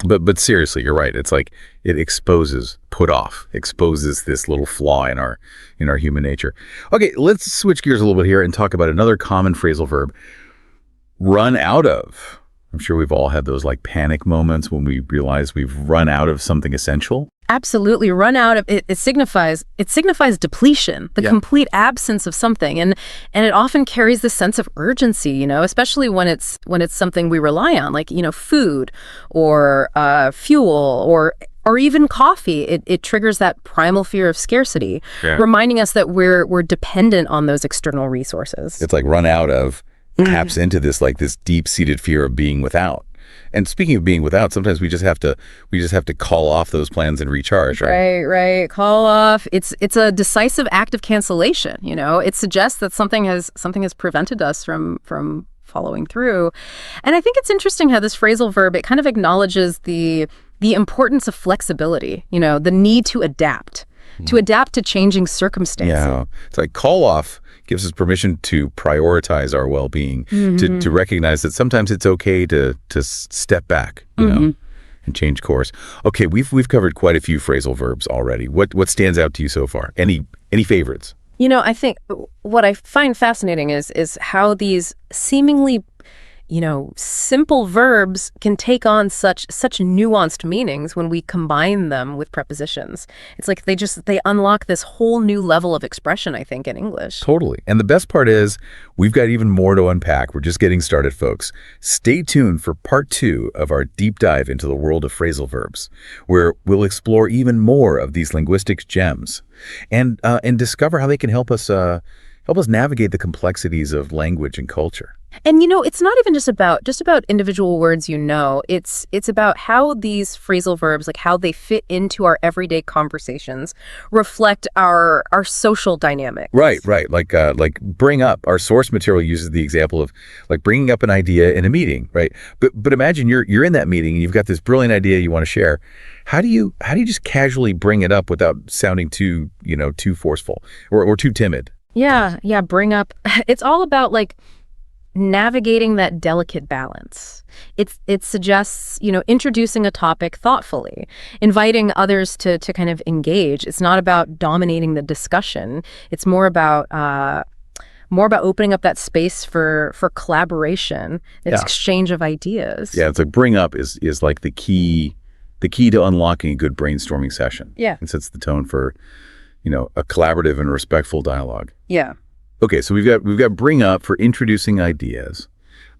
But seriously, you're right. It's like it exposes this little flaw in our human nature. Okay, let's switch gears a little bit here and talk about another common phrasal verb. Run out of. I'm sure we've all had those like panic moments when we realize we've run out of something essential. Absolutely. Run out of it signifies depletion, the complete absence of something. And it often carries this sense of urgency, especially when it's something we rely on, like, food or fuel or Or even coffee. It triggers that primal fear of scarcity, Yeah. reminding us that we're dependent on those external resources. It's like run out of taps into this like this deep-seated fear of being without. And speaking of being without, sometimes we just have to call off those plans and recharge, right? Right. Call off. It's a decisive act of cancellation. It suggests that something has prevented us from following through. And I think it's interesting how this phrasal verb, it kind of acknowledges the importance of flexibility, the need to adapt to changing circumstances. Yeah. It's like call off gives us permission to prioritize our well-being, to recognize that sometimes it's okay to step back, and change course. Okay, we've covered quite a few phrasal verbs already. What stands out to you so far? Any favorites? I think what I find fascinating is how these seemingly simple verbs can take on such nuanced meanings when we combine them with prepositions. It's like they unlock this whole new level of expression, I think, in English. Totally. And the best part is we've got even more to unpack. We're just getting started, folks. Stay tuned for part 2 of our deep dive into the world of phrasal verbs, where we'll explore even more of these linguistic gems and discover how they can help us navigate the complexities of language and culture. And it's not even just about individual words. It's about how these phrasal verbs, like how they fit into our everyday conversations, reflect our social dynamics. Right. Like bring up. Our source material uses the example of like bringing up an idea in a meeting, right? But imagine you're in that meeting and you've got this brilliant idea you want to share. How do you just casually bring it up without sounding too forceful or too timid? Yeah. Bring up. It's all about like navigating that delicate balance. It suggests, introducing a topic thoughtfully, inviting others to kind of engage. It's not about dominating the discussion. It's more about opening up that space for collaboration, exchange of ideas. Yeah, it's like bring up is like the key to unlocking a good brainstorming session. Yeah. It sets the tone for, a collaborative and respectful dialogue. Yeah. Okay, so we've got bring up for introducing ideas.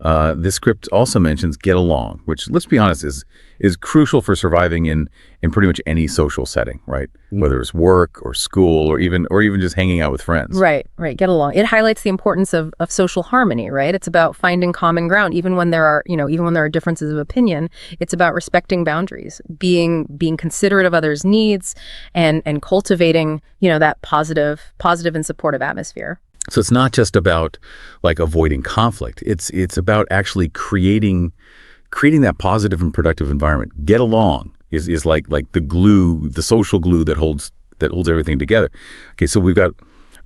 This script also mentions get along, which, let's be honest, is crucial for surviving in pretty much any social setting, right? Whether it's work or school or even just hanging out with friends. Right. Get along. It highlights the importance of social harmony, right? It's about finding common ground, even when there are differences of opinion. It's about respecting boundaries, being considerate of others' needs, and cultivating, that positive and supportive atmosphere. So it's not just about like avoiding conflict. It's about actually creating that positive and productive environment. Get along is like the glue, the social glue that holds everything together. Okay, so we've got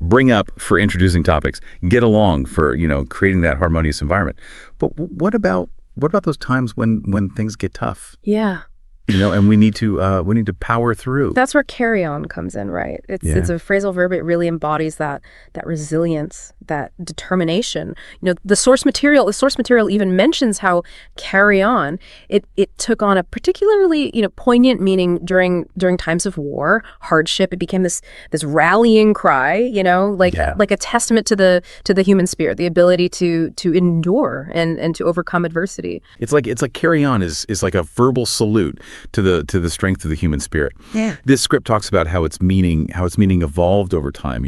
bring up for introducing topics, get along for, creating that harmonious environment. But what about those times when things get tough? Yeah. And we need to power through. That's where carry on comes in, right? It's a phrasal verb. It really embodies that resilience, that determination. The source material even mentions how carry on, it took on a particularly, poignant meaning during times of war, hardship. It became this rallying cry, like a testament to the human spirit, the ability to endure and to overcome adversity. It's like carry on is like a verbal salute to the strength of the human spirit. Yeah. This script talks about how its meaning evolved over time,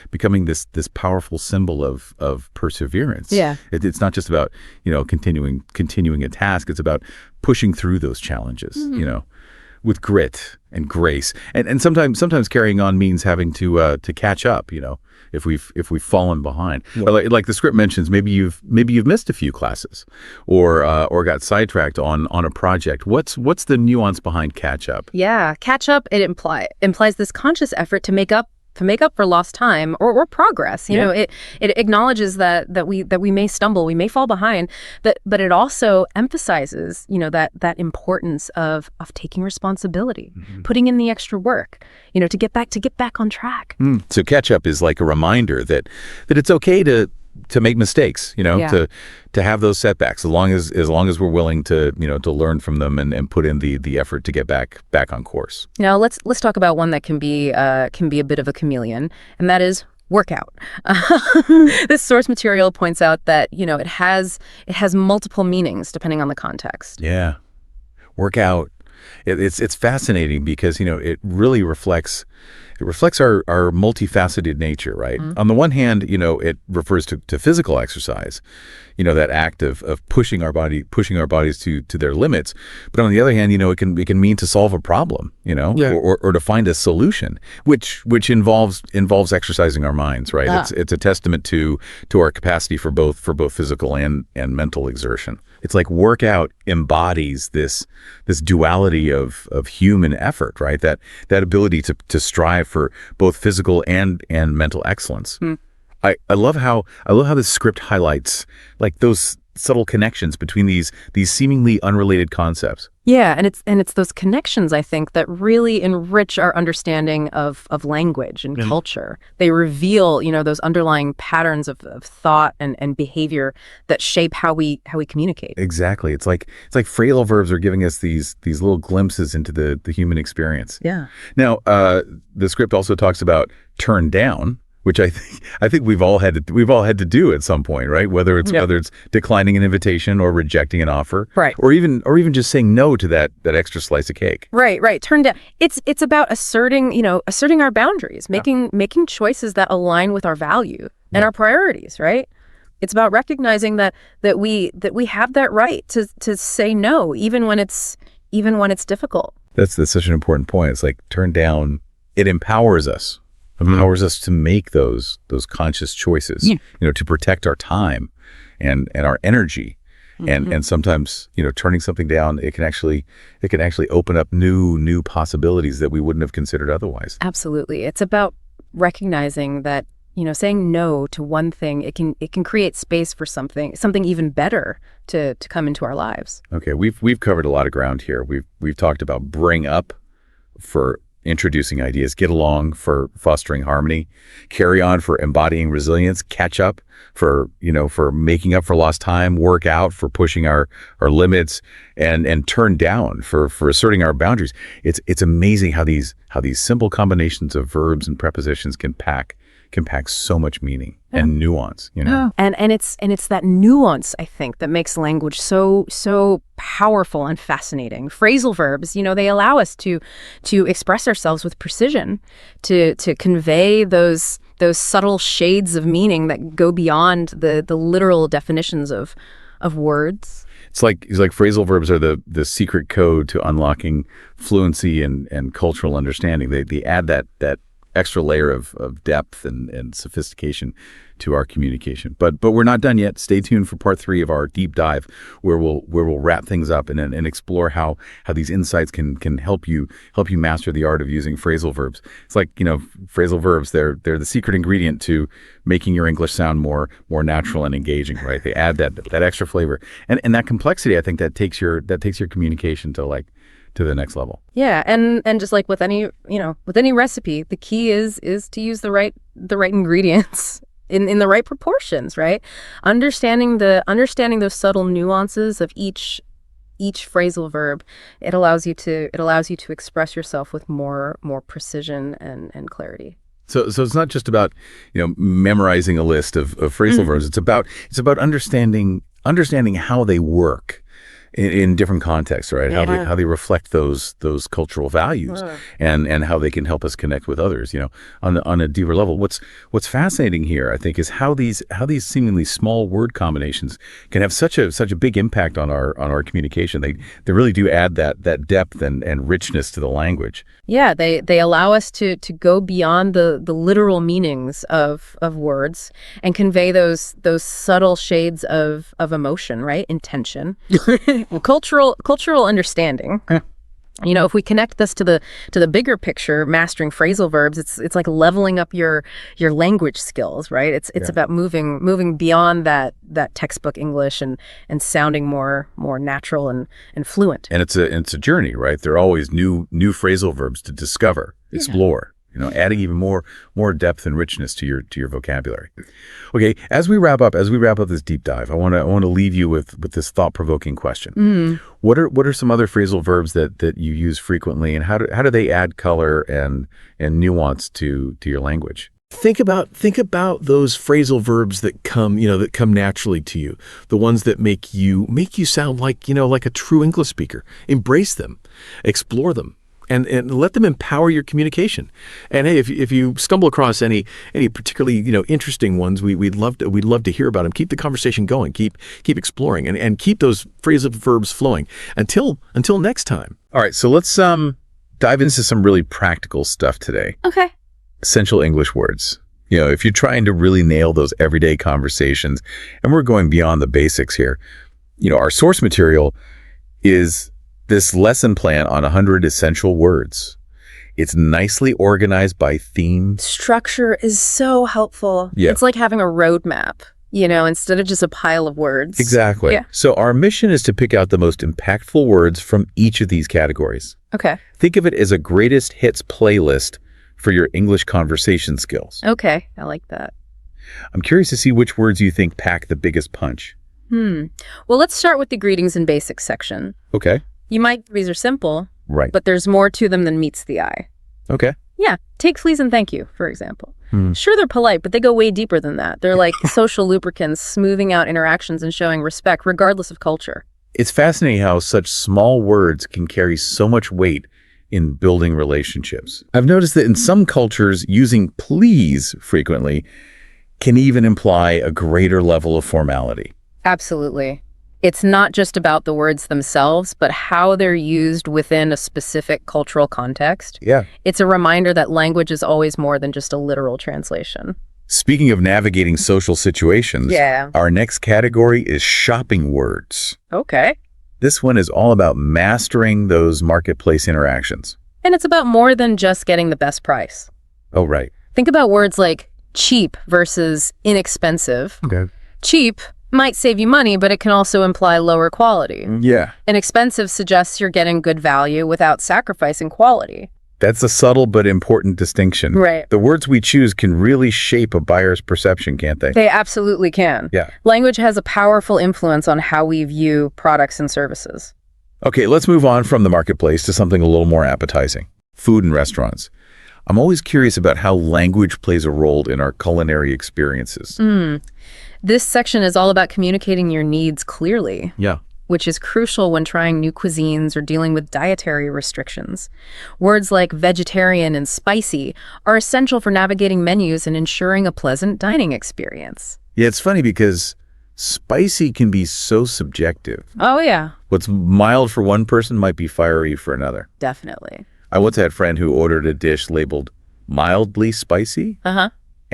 becoming this powerful symbol of perseverance. Yeah. It's not just about, continuing a task. It's about pushing through those challenges, with grit and grace. And sometimes carrying on means having to catch up, if we've fallen behind. Yeah. Like the script mentions, maybe you've missed a few classes or got sidetracked on a project. What's the nuance behind catch up? Yeah, catch up, it implies this conscious effort to make up for lost time or progress. It acknowledges that we may stumble, we may fall behind, but it also emphasizes, that importance of taking responsibility, putting in the extra work, to get back on track. So catch up is like a reminder that it's okay to make mistakes, to have those setbacks, as long as we're willing to learn from them and put in the effort to get back on course. Now let's talk about one that can be a bit of a chameleon, and that is workout. This source material points out that it has multiple meanings depending on the context. Yeah, workout. It's fascinating because, it really reflects our multifaceted nature, right? On the one hand, it refers to physical exercise, that act of pushing our bodies to their limits. But on the other hand, it can mean to solve a problem, or to find a solution, which involves exercising our minds, right? Ah. It's a testament to our capacity for both physical and mental exertion. It's like workout embodies this duality of human effort, right? That ability to strive for both physical and mental excellence. I love how this script highlights like those subtle connections between these seemingly unrelated concepts. Yeah, and it's those connections, I think, that really enrich our understanding of language and culture. They reveal, those underlying patterns of thought and behavior that shape how we communicate. Exactly. It's like phrasal verbs are giving us these little glimpses into the human experience. Yeah. Now, the script also talks about turn down, which I think we've all had to do at some point, right? Whether it's declining an invitation or rejecting an offer, right? Or even just saying no to that extra slice of cake. Right. Turn down. It's about asserting our boundaries, making choices that align with our value and our priorities, right? It's about recognizing that we have that right to say no, even when it's difficult. That's such an important point. It's like turn down. It empowers us. Empowers us to make those conscious choices, to protect our time and our energy. And sometimes, turning something down, it can actually open up new possibilities that we wouldn't have considered otherwise. Absolutely. It's about recognizing that, saying no to one thing, it can create space for something even better to come into our lives. Okay, we've covered a lot of ground here. We've talked about bring up for introducing ideas, get along for fostering harmony, carry on for embodying resilience, catch up for making up for lost time, work out for pushing our limits, and turn down for asserting our boundaries. It's amazing how these simple combinations of verbs and prepositions can pack so much meaning and nuance, And it's that nuance, I think, that makes language so powerful and fascinating. Phrasal verbs, they allow us to express ourselves with precision, to convey those subtle shades of meaning that go beyond the literal definitions of words. It's like phrasal verbs are the secret code to unlocking fluency and cultural understanding. They add that extra layer of depth and sophistication to our communication. But we're not done yet. Stay tuned for part 3 of our deep dive, where we'll wrap things up and explore how these insights can help you master the art of using phrasal verbs. It's like, phrasal verbs, they're the secret ingredient to making your English sound more natural and engaging, right? They add that extra flavor. And that complexity, I think, that takes your communication to the next level. Yeah, and just like with any recipe, the key is to use the right ingredients in the right proportions, right? Understanding those subtle nuances of each phrasal verb, it allows you to express yourself with more precision and clarity. So it's not just about memorizing a list of phrasal verbs. It's about understanding how they work in different contexts, right? Yeah. How they reflect those cultural values and how they can help us connect with others, on a deeper level. What's fascinating here, I think, is how these seemingly small word combinations can have such a big impact on our communication. They really do add that depth and richness to the language. Yeah, they allow us to go beyond the literal meanings of words and convey those subtle shades of emotion, right? Intention. Cultural understanding. If we connect this to the bigger picture, mastering phrasal verbs, it's like leveling up your language skills, right? It's about moving beyond that textbook English and sounding more natural and fluent. And it's a journey, right? There are always new phrasal verbs to discover, explore. Adding even more depth and richness to your vocabulary. Okay, as we wrap up this deep dive, I want to leave you with this thought-provoking question. What are some other phrasal verbs that you use frequently, and how do they add color and nuance to your language? Think about those phrasal verbs that come naturally to you, the ones that make you sound like a true English speaker. Embrace them, explore them, and let them empower your communication. And hey, if you stumble across any particularly interesting ones, we'd love to hear about them. Keep the conversation going. Keep exploring and keep those phrasal verbs flowing until next time. All right, so let's dive into some really practical stuff today. Okay. Essential English words. If you're trying to really nail those everyday conversations, and we're going beyond the basics here, our source material is this lesson plan on 100 essential words. It's nicely organized by theme. Structure is so helpful. Yeah. It's like having a roadmap, instead of just a pile of words. Exactly. Yeah. So our mission is to pick out the most impactful words from each of these categories. Okay. Think of it as a greatest hits playlist for your English conversation skills. Okay, I like that. I'm curious to see which words you think pack the biggest punch. Well, let's start with the greetings and basics section. Okay. You might think these are simple, Right. but there's more to them than meets the eye. Okay. Yeah, take please and thank you, for example. Sure, they're polite, but they go way deeper than that. They're like social lubricants, smoothing out interactions and showing respect, regardless of culture. It's fascinating how such small words can carry so much weight in building relationships. I've noticed that in some cultures, using please frequently can even imply a greater level of formality. Absolutely. It's not just about the words themselves, but how they're used within a specific cultural context. Yeah. It's a reminder that language is always more than just a literal translation. Speaking of navigating social situations, our next category is shopping words. Okay. This one is all about mastering those marketplace interactions. And it's about more than just getting the best price. Oh, right. Think about words like cheap versus inexpensive. Okay. Cheap might save you money, but it can also imply lower quality. Yeah. Inexpensive suggests you're getting good value without sacrificing quality. That's a subtle but important distinction. Right. The words we choose can really shape a buyer's perception, can't they? They absolutely can. Yeah. Language has a powerful influence on how we view products and services. Okay, let's move on from the marketplace to something a little more appetizing. Food and restaurants. I'm always curious about how language plays a role in our culinary experiences. This section is all about communicating your needs clearly. Yeah. Which is crucial when trying new cuisines or dealing with dietary restrictions. Words like vegetarian and spicy are essential for navigating menus and ensuring a pleasant dining experience. Yeah, it's funny because spicy can be so subjective. Oh, yeah. What's mild for one person might be fiery for another. Definitely. I once had a friend who ordered a dish labeled mildly spicy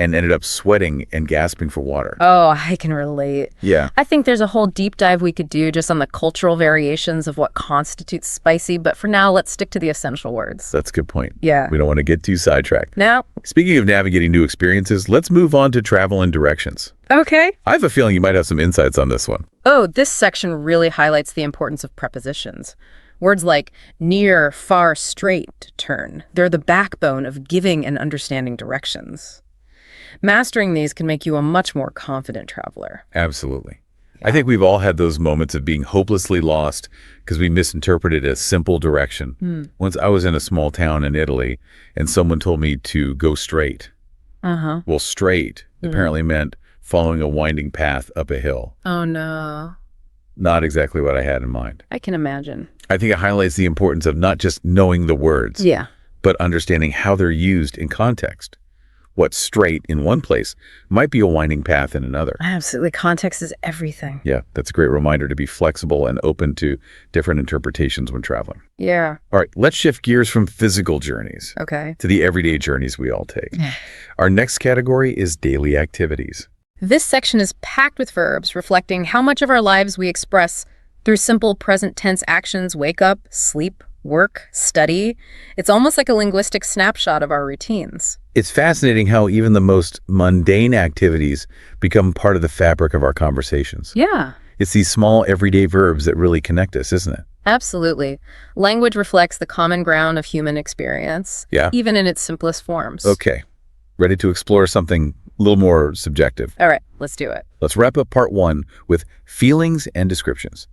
and ended up sweating and gasping for water. Oh, I can relate. Yeah. I think there's a whole deep dive we could do just on the cultural variations of what constitutes spicy, but for now, let's stick to the essential words. That's a good point. Yeah. We don't want to get too sidetracked. Now. Speaking of navigating new experiences, let's move on to travel and directions. Okay. I have a feeling you might have some insights on this one. Oh, this section really highlights the importance of prepositions. Words like near, far, straight, turn. They're the backbone of giving and understanding directions. Mastering these can make you a much more confident traveler. Absolutely. I think we've all had those moments of being hopelessly lost because we misinterpreted a simple direction. Once I was in a small town in Italy and someone told me to go straight. Well, straight apparently meant following a winding path up a hill. Oh, no. Not exactly what I had in mind. I can imagine. I think it highlights the importance of not just knowing the words, but understanding how they're used in context. What's straight in one place might be a winding path in another. Absolutely. Context is everything. Yeah, that's a great reminder to be flexible and open to different interpretations when traveling. Yeah. All right, let's shift gears from physical journeys to the everyday journeys we all take. Our next category is daily activities. This section is packed with verbs reflecting how much of our lives we express through simple present tense actions: wake up, sleep, work, study. It's almost like a linguistic snapshot of our routines. It's fascinating how even the most mundane activities become part of the fabric of our conversations. Yeah. It's these small everyday verbs that really connect us, isn't it? Absolutely. Language reflects the common ground of human experience, even in its simplest forms. Okay. Ready to explore something a little more subjective? All right, let's do it. Let's wrap up part one with feelings and descriptions.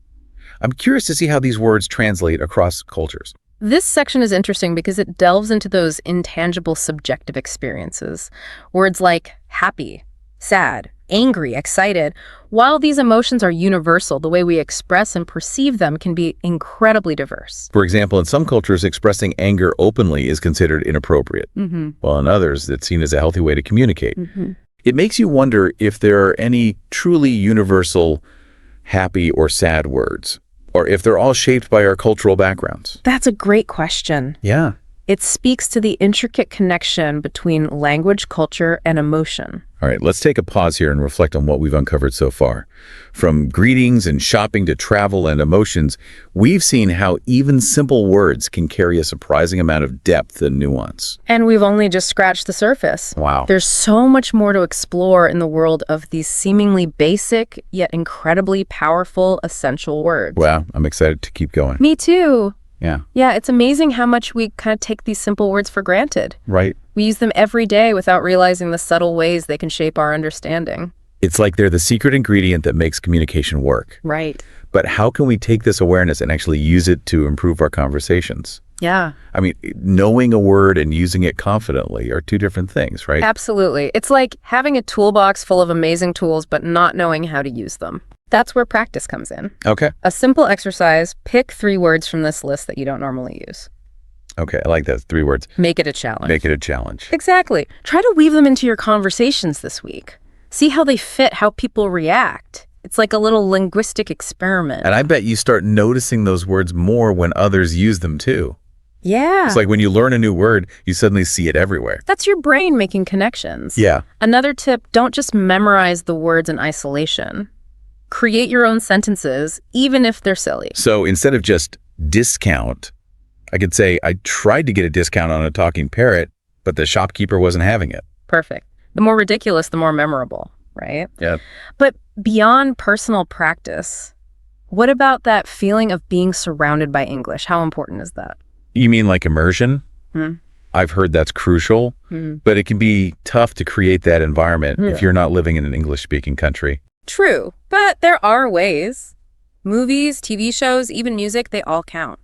I'm curious to see how these words translate across cultures. This section is interesting because it delves into those intangible subjective experiences. Words like happy, sad, angry, excited. While these emotions are universal, the way we express and perceive them can be incredibly diverse. For example, in some cultures, expressing anger openly is considered inappropriate, while in others, it's seen as a healthy way to communicate. It makes you wonder if there are any truly universal happy or sad words, or if they're all shaped by our cultural backgrounds. That's a great question. Yeah. It speaks to the intricate connection between language, culture, and emotion. All right, let's take a pause here and reflect on what we've uncovered so far. From greetings and shopping to travel and emotions, we've seen how even simple words can carry a surprising amount of depth and nuance. And we've only just scratched the surface. Wow. There's so much more to explore in the world of these seemingly basic, yet incredibly powerful, essential words. Wow, I'm excited to keep going. Me too. Yeah. Yeah, it's amazing how much we kind of take these simple words for granted. Right. We use them every day without realizing the subtle ways they can shape our understanding. It's like they're the secret ingredient that makes communication work. Right. But how can we take this awareness and actually use it to improve our conversations? Yeah. I mean, knowing a word and using it confidently are two different things, right? Absolutely. It's like having a toolbox full of amazing tools but not knowing how to use them. That's where practice comes in. Okay. A simple exercise, pick 3 words from this list that you don't normally use. Okay, I like that. 3 words. Make it a challenge. Make it a challenge. Exactly. Try to weave them into your conversations this week. See how they fit, how people react. It's like a little linguistic experiment. And I bet you start noticing those words more when others use them too. Yeah. It's like when you learn a new word, you suddenly see it everywhere. That's your brain making connections. Yeah. Another tip, don't just memorize the words in isolation. Create your own sentences, even if they're silly. So instead of just discount, I could say, I tried to get a discount on a talking parrot, but the shopkeeper wasn't having it. Perfect. The more ridiculous, the more memorable, right? Yeah. But beyond personal practice, what about that feeling of being surrounded by English? How important is that? You mean like immersion? I've heard that's crucial, but it can be tough to create that environment if you're not living in an English-speaking country. True, but there are ways. Movies, TV shows, even music, they all count.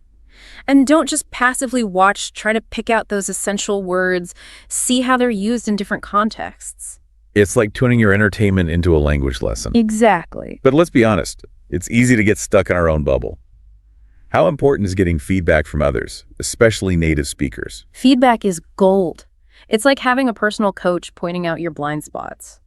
And don't just passively watch, try to pick out those essential words, see how they're used in different contexts. It's like tuning your entertainment into a language lesson. Exactly. But let's be honest, it's easy to get stuck in our own bubble. How important is getting feedback from others, especially native speakers? Feedback is gold. It's like having a personal coach pointing out your blind spots.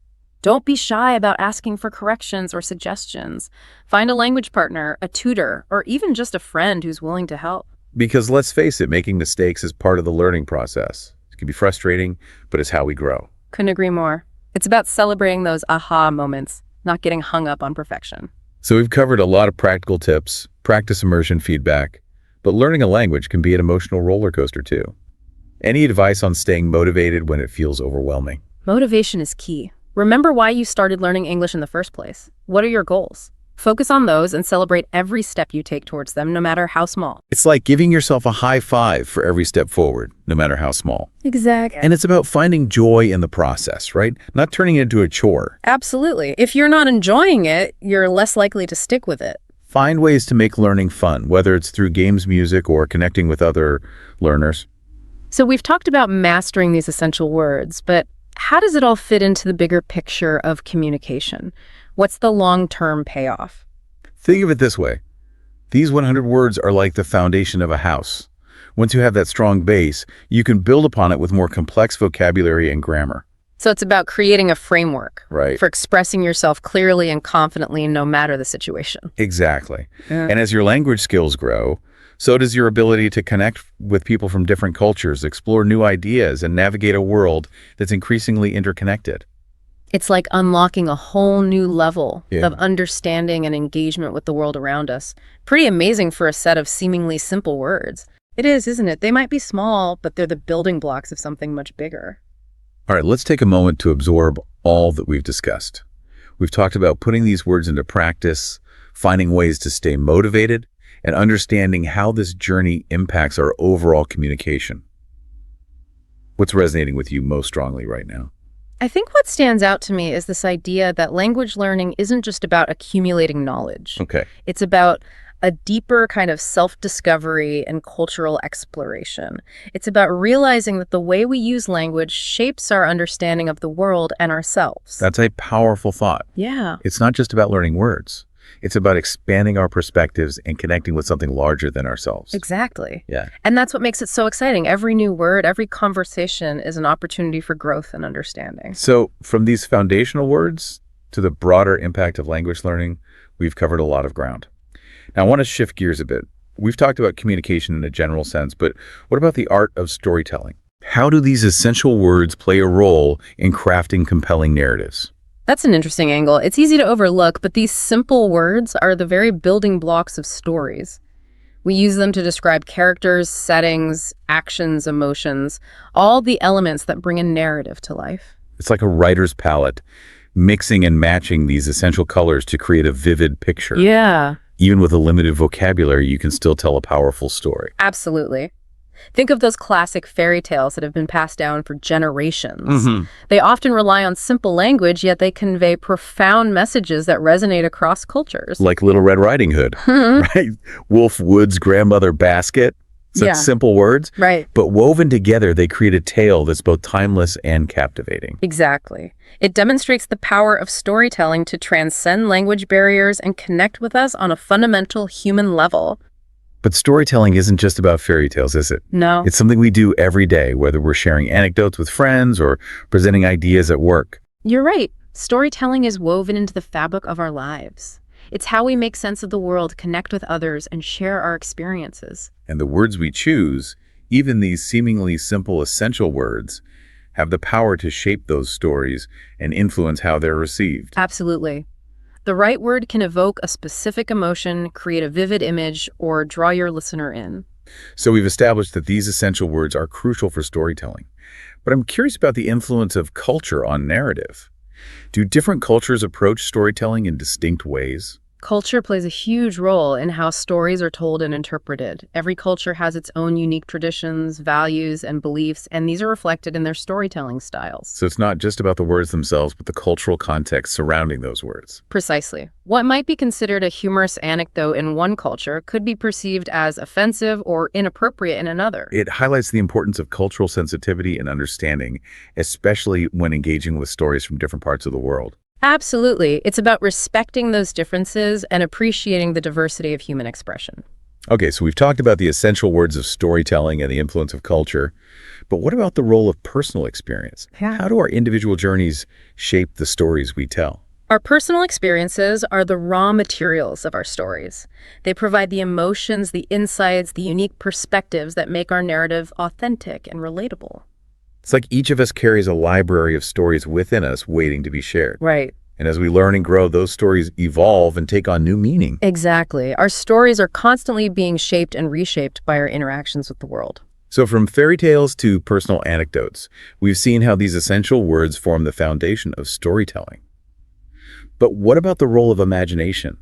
Don't be shy about asking for corrections or suggestions. Find a language partner, a tutor, or even just a friend who's willing to help. Because let's face it, making mistakes is part of the learning process. It can be frustrating, but it's how we grow. Couldn't agree more. It's about celebrating those aha moments, not getting hung up on perfection. So we've covered a lot of practical tips, practice immersion feedback, but learning a language can be an emotional roller coaster too. Any advice on staying motivated when it feels overwhelming? Motivation is key. Remember why you started learning English in the first place. What are your goals? Focus on those and celebrate every step you take towards them, no matter how small. It's like giving yourself a high five for every step forward, no matter how small. Exactly. And it's about finding joy in the process, right? Not turning it into a chore. Absolutely. If you're not enjoying it, you're less likely to stick with it. Find ways to make learning fun, whether it's through games, music, or connecting with other learners. So we've talked about mastering these essential words, but how does it all fit into the bigger picture of communication? What's the long-term payoff? Think of it this way. These 100 words are like the foundation of a house. Once you have that strong base, you can build upon it with more complex vocabulary and grammar. So it's about creating a framework Right. for expressing yourself clearly and confidently no matter the situation. Exactly. Yeah. And as your language skills grow, so does your ability to connect with people from different cultures, explore new ideas, and navigate a world that's increasingly interconnected. It's like unlocking a whole new level Yeah. of understanding and engagement with the world around us. Pretty amazing for a set of seemingly simple words. It is, isn't it? They might be small, but they're the building blocks of something much bigger. All right, let's take a moment to absorb all that we've discussed. We've talked about putting these words into practice, finding ways to stay motivated, and understanding how this journey impacts our overall communication. What's resonating with you most strongly right now? I think what stands out to me is this idea that language learning isn't just about accumulating knowledge. Okay. It's about a deeper kind of self-discovery and cultural exploration. It's about realizing that the way we use language shapes our understanding of the world and ourselves. That's a powerful thought. Yeah. It's not just about learning words. It's about expanding our perspectives and connecting with something larger than ourselves. Exactly. Yeah. And that's what makes it so exciting. Every new word, every conversation is an opportunity for growth and understanding. So from these foundational words to the broader impact of language learning, we've covered a lot of ground. Now, I want to shift gears a bit. We've talked about communication in a general sense, but what about the art of storytelling? How do these essential words play a role in crafting compelling narratives? That's an interesting angle. It's easy to overlook, but these simple words are the very building blocks of stories. We use them to describe characters, settings, actions, emotions, all the elements that bring a narrative to life. It's like a writer's palette, mixing and matching these essential colors to create a vivid picture. Yeah. Even with a limited vocabulary, you can still tell a powerful story. Absolutely. Think of those classic fairy tales that have been passed down for generations. They often rely on simple language, yet they convey profound messages that resonate across cultures. Like Little Red Riding Hood, right? Wolf Wood's grandmother basket. Such simple words. Right. But woven together, they create a tale that's both timeless and captivating. Exactly. It demonstrates the power of storytelling to transcend language barriers and connect with us on a fundamental human level. But storytelling isn't just about fairy tales, is it? No. It's something we do every day, whether we're sharing anecdotes with friends or presenting ideas at work. You're right. Storytelling is woven into the fabric of our lives. It's how we make sense of the world, connect with others, and share our experiences. And the words we choose, even these seemingly simple, essential words, have the power to shape those stories and influence how they're received. Absolutely. The right word can evoke a specific emotion, create a vivid image, or draw your listener in. So we've established that these essential words are crucial for storytelling. But I'm curious about the influence of culture on narrative. Do different cultures approach storytelling in distinct ways? Culture plays a huge role in how stories are told and interpreted. Every culture has its own unique traditions, values, and beliefs, and these are reflected in their storytelling styles. So it's not just about the words themselves, but the cultural context surrounding those words. Precisely. What might be considered a humorous anecdote in one culture could be perceived as offensive or inappropriate in another. It highlights the importance of cultural sensitivity and understanding, especially when engaging with stories from different parts of the world. Absolutely. It's about respecting those differences and appreciating the diversity of human expression. Okay, so we've talked about the essential words of storytelling and the influence of culture, but what about the role of personal experience? Yeah. How do our individual journeys shape the stories we tell? Our personal experiences are the raw materials of our stories. They provide the emotions, the insights, the unique perspectives that make our narrative authentic and relatable. It's like each of us carries a library of stories within us waiting to be shared. Right. And as we learn and grow, those stories evolve and take on new meaning. Exactly. Our stories are constantly being shaped and reshaped by our interactions with the world. So from fairy tales to personal anecdotes, we've seen how these essential words form the foundation of storytelling. But what about the role of imagination?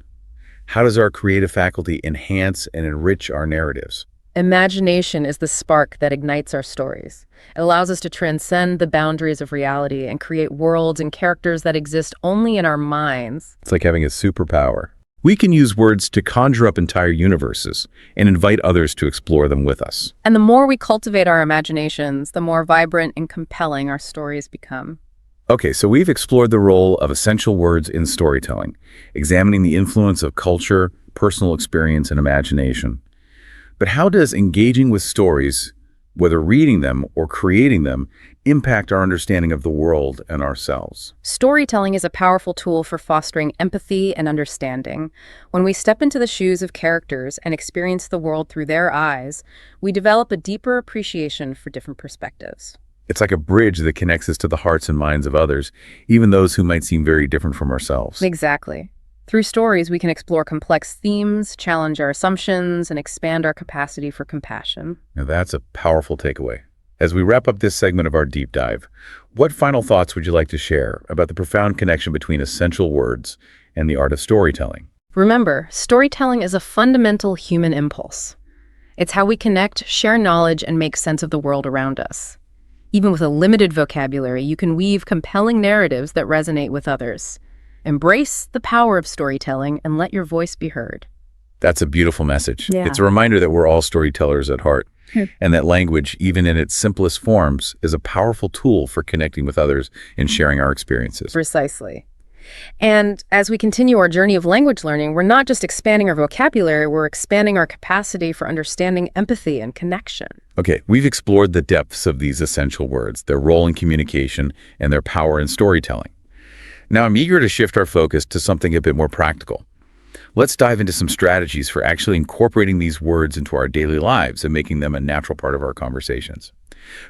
How does our creative faculty enhance and enrich our narratives? Imagination is the spark that ignites our stories. It allows us to transcend the boundaries of reality and create worlds and characters that exist only in our minds. It's like having a superpower. We can use words to conjure up entire universes and invite others to explore them with us. And the more we cultivate our imaginations, the more vibrant and compelling our stories become. Okay, so we've explored the role of essential words in storytelling, examining the influence of culture, personal experience, and imagination. But how does engaging with stories, whether reading them or creating them, impact our understanding of the world and ourselves? Storytelling is a powerful tool for fostering empathy and understanding. When we step into the shoes of characters and experience the world through their eyes, we develop a deeper appreciation for different perspectives. It's like a bridge that connects us to the hearts and minds of others, even those who might seem very different from ourselves. Exactly. Through stories, we can explore complex themes, challenge our assumptions, and expand our capacity for compassion. Now that's a powerful takeaway. As we wrap up this segment of our deep dive, what final thoughts would you like to share about the profound connection between essential words and the art of storytelling? Remember, storytelling is a fundamental human impulse. It's how we connect, share knowledge, and make sense of the world around us. Even with a limited vocabulary, you can weave compelling narratives that resonate with others. Embrace the power of storytelling and let your voice be heard. That's a beautiful message. Yeah. It's a reminder that we're all storytellers at heart, and that language, even in its simplest forms, is a powerful tool for connecting with others and sharing our experiences. Precisely. And as we continue our journey of language learning, we're not just expanding our vocabulary, we're expanding our capacity for understanding, empathy, and connection. Okay, we've explored the depths of these essential words, their role in communication, and their power in storytelling. Now I'm eager to shift our focus to something a bit more practical. Let's dive into some strategies for actually incorporating these words into our daily lives and making them a natural part of our conversations.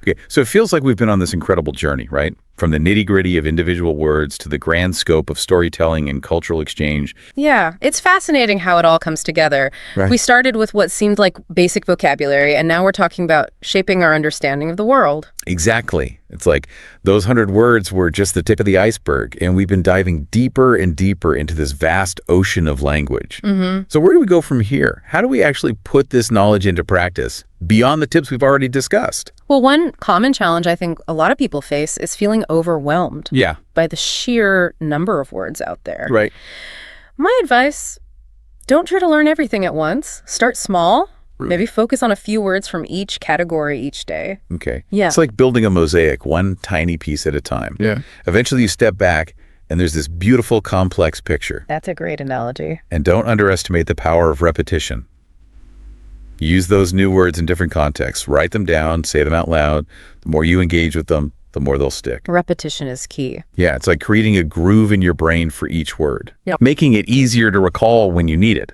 Okay, so it feels like we've been on this incredible journey, right? From the nitty-gritty of individual words to the grand scope of storytelling and cultural exchange. Yeah, it's fascinating how it all comes together. Right. We started with what seemed like basic vocabulary, and now we're talking about shaping our understanding of the world. Exactly. It's like those 100 words were just the tip of the iceberg, and we've been diving deeper and deeper into this vast ocean of language. So where do we go from here? How do we actually put this knowledge into practice beyond the tips we've already discussed? Well, one common challenge I think a lot of people face is feeling overwhelmed Yeah. by the sheer number of words out there. Right. My advice, don't try to learn everything at once. Start small. Maybe focus on a few words from each category each day. Okay. Yeah. It's like building a mosaic, one tiny piece at a time. Yeah. Eventually you step back and there's this beautiful, complex picture. That's a great analogy. And don't underestimate the power of repetition. Use those new words in different contexts. Write them down, say them out loud. The more you engage with them, the more they'll stick. Repetition is key. Yeah, it's like creating a groove in your brain for each word, Yep. making it easier to recall when you need it.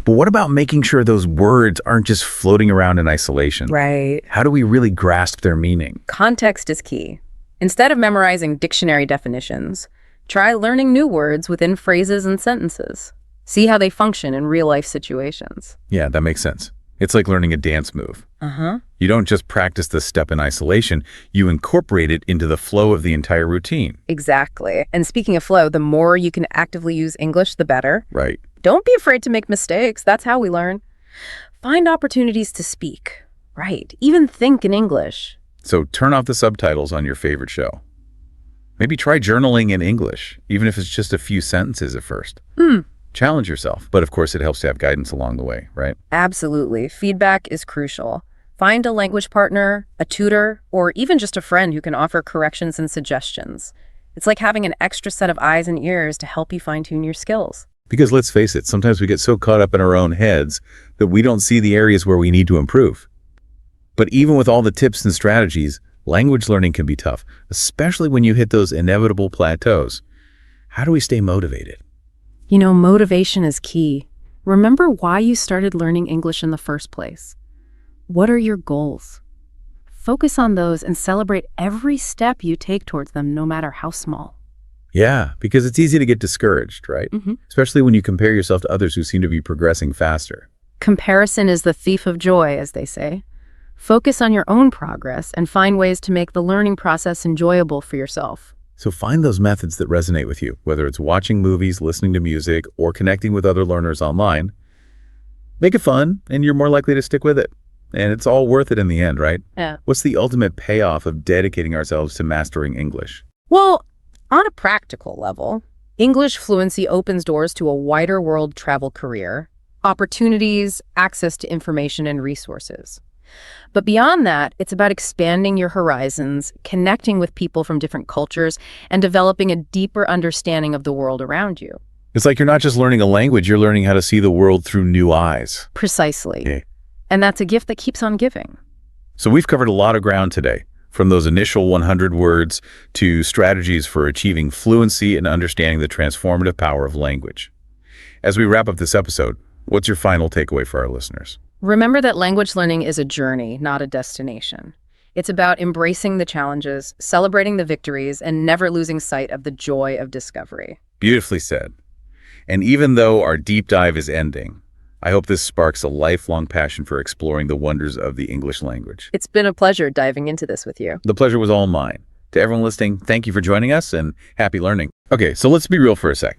But what about making sure those words aren't just floating around in isolation? Right. How do we really grasp their meaning? Context is key. Instead of memorizing dictionary definitions, try learning new words within phrases and sentences. See how they function in real-life situations. Yeah, that makes sense. It's like learning a dance move. Uh-huh. You don't just practice the step in isolation, you incorporate it into the flow of the entire routine. Exactly. And speaking of flow, the more you can actively use English, the better. Right. Don't be afraid to make mistakes. That's how we learn. Find opportunities to speak. Right. Even think in English. So turn off the subtitles on your favorite show. Maybe try journaling in English, even if it's just a few sentences at first. Challenge yourself, but of course it helps to have guidance along the way, right? Absolutely. Feedback is crucial. Find a language partner, a tutor, or even just a friend who can offer corrections and suggestions. It's like having an extra set of eyes and ears to help you fine-tune your skills. Because let's face it, sometimes we get so caught up in our own heads that we don't see the areas where we need to improve. But even with all the tips and strategies, language learning can be tough, especially when you hit those inevitable plateaus. How do we stay motivated? You know, motivation is key. Remember why you started learning English in the first place. What are your goals? Focus on those and celebrate every step you take towards them, no matter how small. Yeah, because it's easy to get discouraged, right? Especially when you compare yourself to others who seem to be progressing faster. Comparison is the thief of joy, as they say. Focus on your own progress and find ways to make the learning process enjoyable for yourself. So find those methods that resonate with you, whether it's watching movies, listening to music, or connecting with other learners online. Make it fun, and you're more likely to stick with it. And it's all worth it in the end, right? Yeah. What's the ultimate payoff of dedicating ourselves to mastering English? Well, on a practical level, English fluency opens doors to a wider world travel career, opportunities, access to information and resources. But beyond that, it's about expanding your horizons, connecting with people from different cultures, and developing a deeper understanding of the world around you. It's like you're not just learning a language, you're learning how to see the world through new eyes. Precisely. Okay. And that's a gift that keeps on giving. So we've covered a lot of ground today, from those initial 100 words to strategies for achieving fluency and understanding the transformative power of language. As we wrap up this episode, what's your final takeaway for our listeners? Remember that language learning is a journey, not a destination. It's about embracing the challenges, celebrating the victories, and never losing sight of the joy of discovery. Beautifully said. And even though our deep dive is ending, I hope this sparks a lifelong passion for exploring the wonders of the English language. It's been a pleasure diving into this with you. The pleasure was all mine. To everyone listening, thank you for joining us and happy learning. Okay, so let's be real for a sec.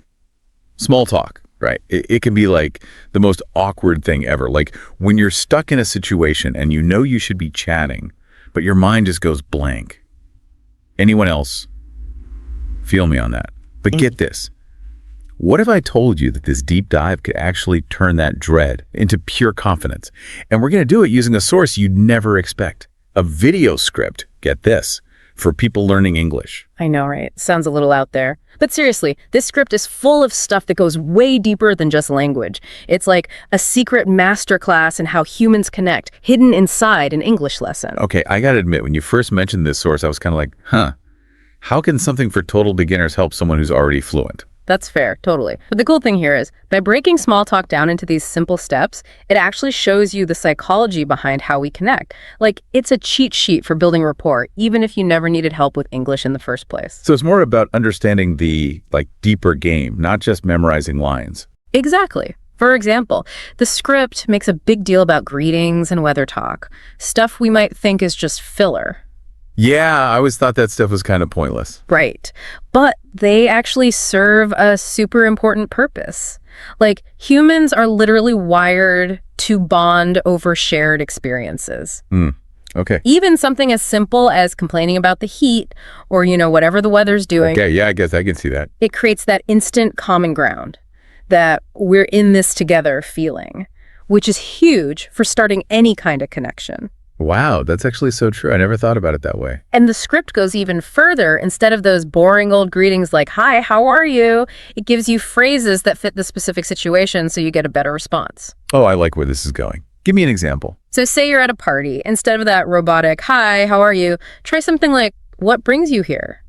Small talk, right? It can be like the most awkward thing ever. Like when you're stuck in a situation and you know you should be chatting, but your mind just goes blank. Anyone else? Feel me on that. But get this. What if I told you that this deep dive could actually turn that dread into pure confidence? And we're going to do it using a source you'd never expect. A video script, get this, for people learning English. I know, right? Sounds a little out there. But seriously, this script is full of stuff that goes way deeper than just language. It's like a secret masterclass in how humans connect, hidden inside an English lesson. Okay, I gotta admit, when you first mentioned this source, I was kind of like, how can something for total beginners help someone who's already fluent? That's fair, totally. But the cool thing here is, by breaking small talk down into these simple steps, it actually shows you the psychology behind how we connect. Like, it's a cheat sheet for building rapport, even if you never needed help with English in the first place. So it's more about understanding the, deeper game, not just memorizing lines. Exactly. For example, the script makes a big deal about greetings and weather talk, stuff we might think is just filler. Yeah, I always thought that stuff was kind of pointless. Right. But they actually serve a super important purpose. Like, humans are literally wired to bond over shared experiences. Okay. Even something as simple as complaining about the heat or, whatever the weather's doing. Okay, yeah, I guess I can see that. It creates that instant common ground, that we're in this together feeling, which is huge for starting any kind of connection. Wow, that's actually so true. I never thought about it that way. And the script goes even further. Instead of those boring old greetings like, "Hi, how are you?" it gives you phrases that fit the specific situation so you get a better response. Oh, I like where this is going. Give me an example. So say you're at a party. Instead of that robotic, "Hi, how are you?" try something like, "What brings you here?"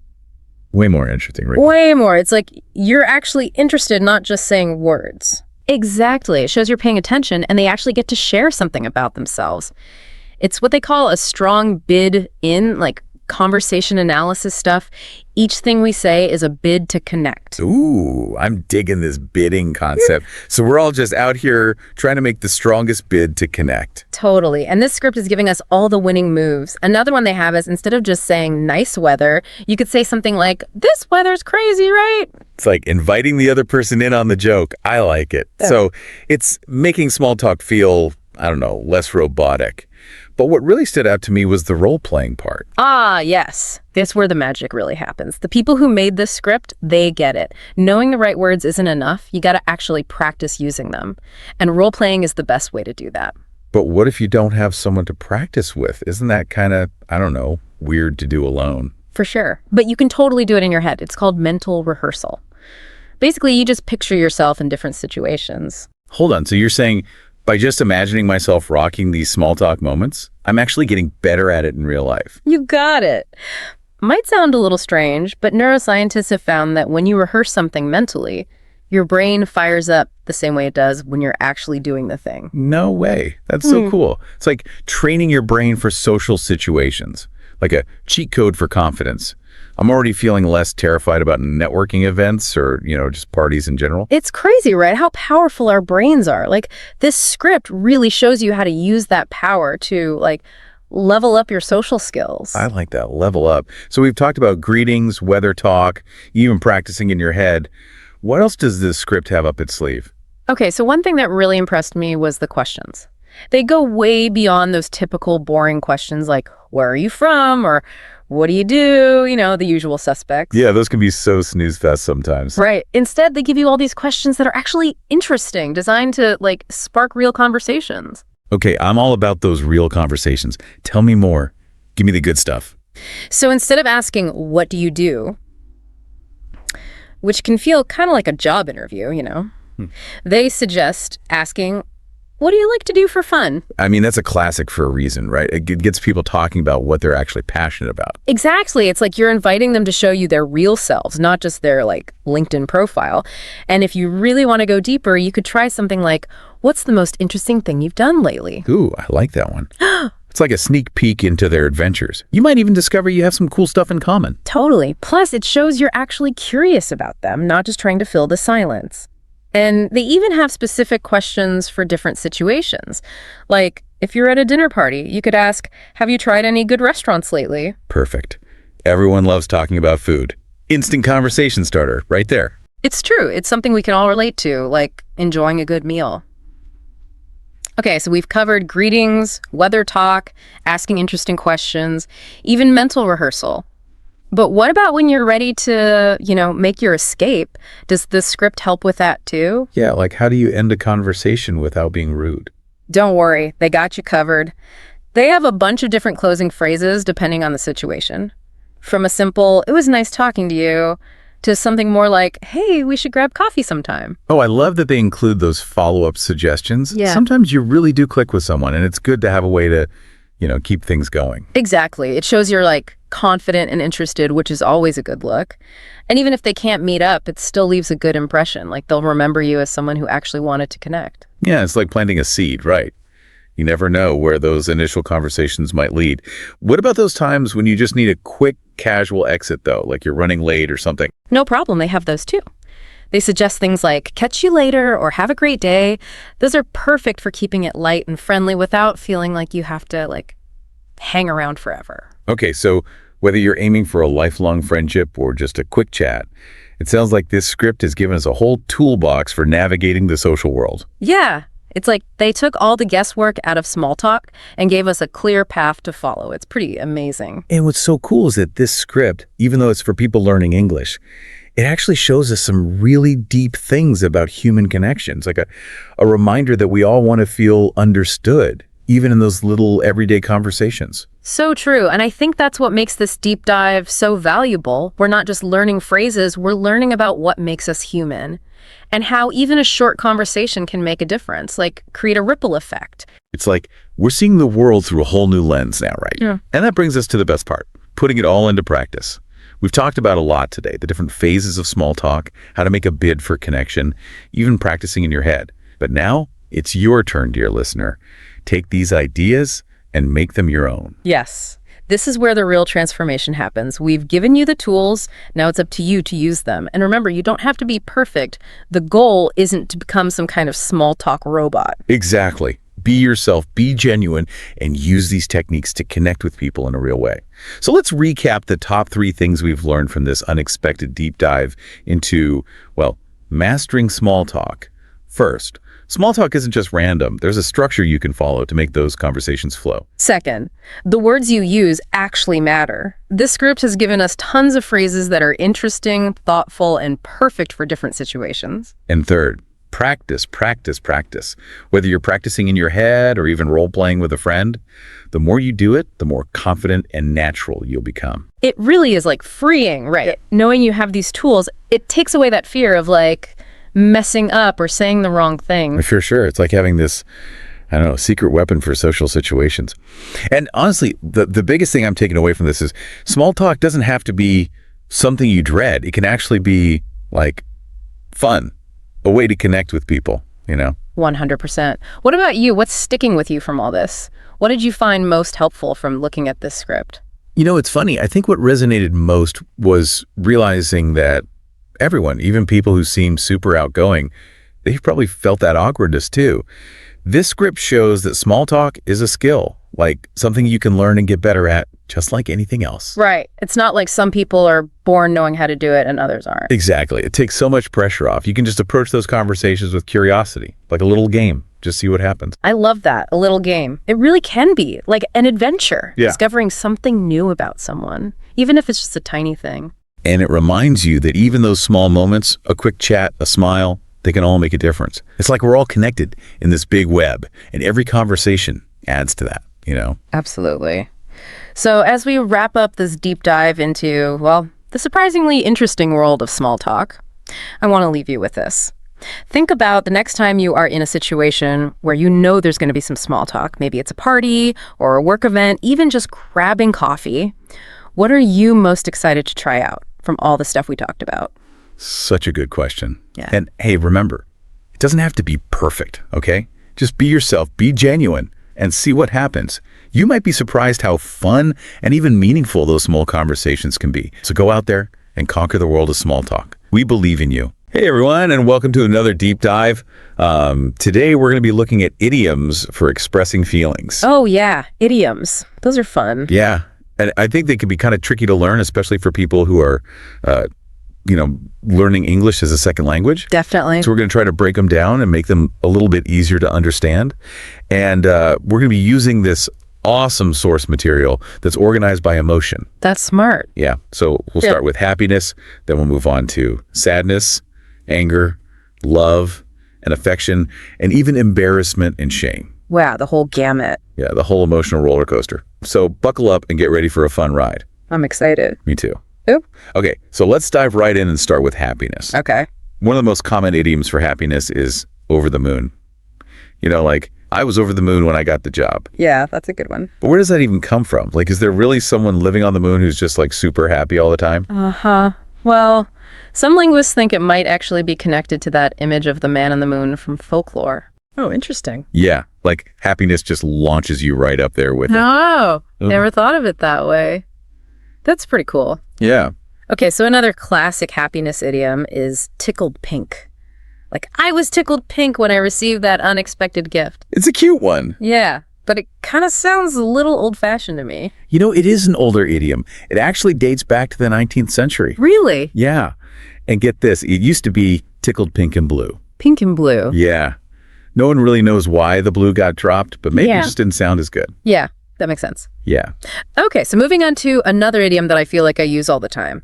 Way more interesting, right? Way more. It's like you're actually interested, not just saying words. Exactly. It shows you're paying attention and they actually get to share something about themselves. It's what they call a strong bid in, like conversation analysis stuff. Each thing we say is a bid to connect. Ooh, I'm digging this bidding concept. So we're all just out here trying to make the strongest bid to connect. Totally. And this script is giving us all the winning moves. Another one they have is, instead of just saying nice weather, you could say something like, "This weather's crazy, right?" It's like inviting the other person in on the joke. I like it. Yeah. So it's making small talk feel, less robotic. But what really stood out to me was the role-playing part. Ah, yes. That's where the magic really happens. The people who made this script, they get it. Knowing the right words isn't enough. You got to actually practice using them. And role-playing is the best way to do that. But what if you don't have someone to practice with? Isn't that kind of, weird to do alone? For sure. But you can totally do it in your head. It's called mental rehearsal. Basically, you just picture yourself in different situations. Hold on. So you're saying by just imagining myself rocking these small talk moments, I'm actually getting better at it in real life? You got it. Might sound a little strange, but neuroscientists have found that when you rehearse something mentally, your brain fires up the same way it does when you're actually doing the thing. No way. That's so cool. It's like training your brain for social situations, like a cheat code for confidence. I'm already feeling less terrified about networking events or, just parties in general. It's crazy, right? How powerful our brains are. Like, this script really shows you how to use that power to, level up your social skills. I like that, level up. So we've talked about greetings, weather talk, even practicing in your head. What else does this script have up its sleeve? Okay, so one thing that really impressed me was the questions. They go way beyond those typical boring questions like, "Where are you from?" or "What do you do?" The usual suspects. Yeah, those can be so snooze fest sometimes. Right. Instead, they give you all these questions that are actually interesting, designed to, spark real conversations. Okay, I'm all about those real conversations. Tell me more. Give me the good stuff. So instead of asking, "What do you do?" which can feel kind of like a job interview, they suggest asking, "What do you like to do for fun?" I mean, that's a classic for a reason, right? It gets people talking about what they're actually passionate about. Exactly. It's like you're inviting them to show you their real selves, not just their LinkedIn profile. And if you really want to go deeper, you could try something like, "What's the most interesting thing you've done lately?" Ooh, I like that one. It's like a sneak peek into their adventures. You might even discover you have some cool stuff in common. Totally. Plus, it shows you're actually curious about them, not just trying to fill the silence. And they even have specific questions for different situations. Like, if you're at a dinner party, you could ask, "Have you tried any good restaurants lately?" Perfect. Everyone loves talking about food. Instant conversation starter, right there. It's true. It's something we can all relate to, like enjoying a good meal. Okay, so we've covered greetings, weather talk, asking interesting questions, even mental rehearsal. But what about when you're ready to, make your escape? Does the script help with that too? Yeah, like how do you end a conversation without being rude? Don't worry, they got you covered. They have a bunch of different closing phrases depending on the situation. From a simple, "it was nice talking to you," to something more like, "hey, we should grab coffee sometime." Oh, I love that they include those follow-up suggestions. Yeah. Sometimes you really do click with someone, and it's good to have a way to, keep things going. Exactly. It shows you're confident and interested, which is always a good look. And even if they can't meet up, it still leaves a good impression. They'll remember you as someone who actually wanted to connect. Yeah, it's like planting a seed, right? You never know where those initial conversations might lead. What about those times when you just need a quick, casual exit, though, like you're running late or something? No problem. They have those too. They suggest things like "catch you later" or "have a great day." Those are perfect for keeping it light and friendly without feeling like you have to hang around forever. Okay, so whether you're aiming for a lifelong friendship or just a quick chat, it sounds like this script has given us a whole toolbox for navigating the social world. Yeah. It's like they took all the guesswork out of small talk and gave us a clear path to follow. It's pretty amazing. And what's so cool is that this script, even though it's for people learning English, it actually shows us some really deep things about human connections, like a reminder that we all want to feel understood, even in those little everyday conversations. So true. And I think that's what makes this deep dive so valuable. We're not just learning phrases, we're learning about what makes us human and how even a short conversation can make a difference, create a ripple effect. It's like we're seeing the world through a whole new lens now, right? Yeah. And that brings us to the best part, putting it all into practice. We've talked about a lot today, the different phases of small talk, how to make a bid for connection, even practicing in your head. But now it's your turn, dear listener. Take these ideas and make them your own. Yes. This is where the real transformation happens. We've given you the tools. Now it's up to you to use them. And remember, you don't have to be perfect. The goal isn't to become some kind of small talk robot. Exactly. Be yourself, be genuine, and use these techniques to connect with people in a real way. So let's recap the top 3 things we've learned from this unexpected deep dive into, mastering small talk. First, small talk isn't just random. There's a structure you can follow to make those conversations flow. Second, the words you use actually matter. This script has given us tons of phrases that are interesting, thoughtful, and perfect for different situations. And third, practice, practice, practice. Whether you're practicing in your head or even role-playing with a friend, the more you do it, the more confident and natural you'll become. It really is freeing, right? Yeah. Knowing you have these tools, it takes away that fear of messing up or saying the wrong thing. For sure. It's like having this, secret weapon for social situations. And honestly, the biggest thing I'm taking away from this is small talk doesn't have to be something you dread. It can actually be fun, a way to connect with people, 100%. What about you? What's sticking with you from all this? What did you find most helpful from looking at this script? It's funny. I think what resonated most was realizing that everyone, even people who seem super outgoing, they've probably felt that awkwardness too. This script shows that small talk is a skill, something you can learn and get better at, just like anything else. Right. It's not like some people are born knowing how to do it and others aren't. Exactly. It takes so much pressure off. You can just approach those conversations with curiosity, like a little game. Just see what happens. I love that. A little game. It really can be like an adventure, Yeah. Discovering something new about someone, even if it's just a tiny thing. And it reminds you that even those small moments, a quick chat, a smile, they can all make a difference. It's like we're all connected in this big web, and every conversation adds to that, Absolutely. So as we wrap up this deep dive into, the surprisingly interesting world of small talk, I want to leave you with this. Think about the next time you are in a situation where there's going to be some small talk. Maybe it's a party or a work event, even just grabbing coffee. What are you most excited to try out from all the stuff we talked about? Such a good question. Yeah. And hey, remember, it doesn't have to be perfect, okay? Just be yourself, be genuine, and see what happens. You might be surprised how fun and even meaningful those small conversations can be. So go out there and conquer the world of small talk. We believe in you. Hey everyone, and welcome to another deep dive. Today we're going to be looking at idioms for expressing feelings. Oh yeah, idioms. Those are fun. Yeah, and I think they can be kind of tricky to learn, especially for people who are, learning English as a second language. Definitely. So we're going to try to break them down and make them a little bit easier to understand. And we're going to be using this awesome source material that's organized by emotion. That's smart. Yeah. So we'll start with happiness, then we'll move on to sadness, anger, love, and affection, and even embarrassment and shame. Wow, the whole gamut. Yeah, the whole emotional roller coaster. So buckle up and get ready for a fun ride. I'm excited. Me too. Oop. Okay, so let's dive right in and start with happiness. Okay. One of the most common idioms for happiness is over the moon. You know, like, I was over the moon when I got the job. Yeah, that's a good one. But where does that even come from? Like, is there really someone living on the moon who's just like super happy all the time? Uh-huh. Well, some linguists think it might actually be connected to that image of the man on the moon from folklore. Oh, interesting. Yeah, like happiness just launches you right up there with it. No, never thought of it that way. That's pretty cool. Yeah. Okay, so another classic happiness idiom is tickled pink. Like, I was tickled pink when I received that unexpected gift. It's a cute one. Yeah, but it kind of sounds a little old-fashioned to me. You know, it is an older idiom. It actually dates back to the 19th century. Really? Yeah. And get this, it used to be tickled pink and blue. Pink and blue. Yeah. No one really knows why the blue got dropped, but maybe it just didn't sound as good. Yeah, that makes sense. Yeah. Okay, so moving on to another idiom that I feel like I use all the time.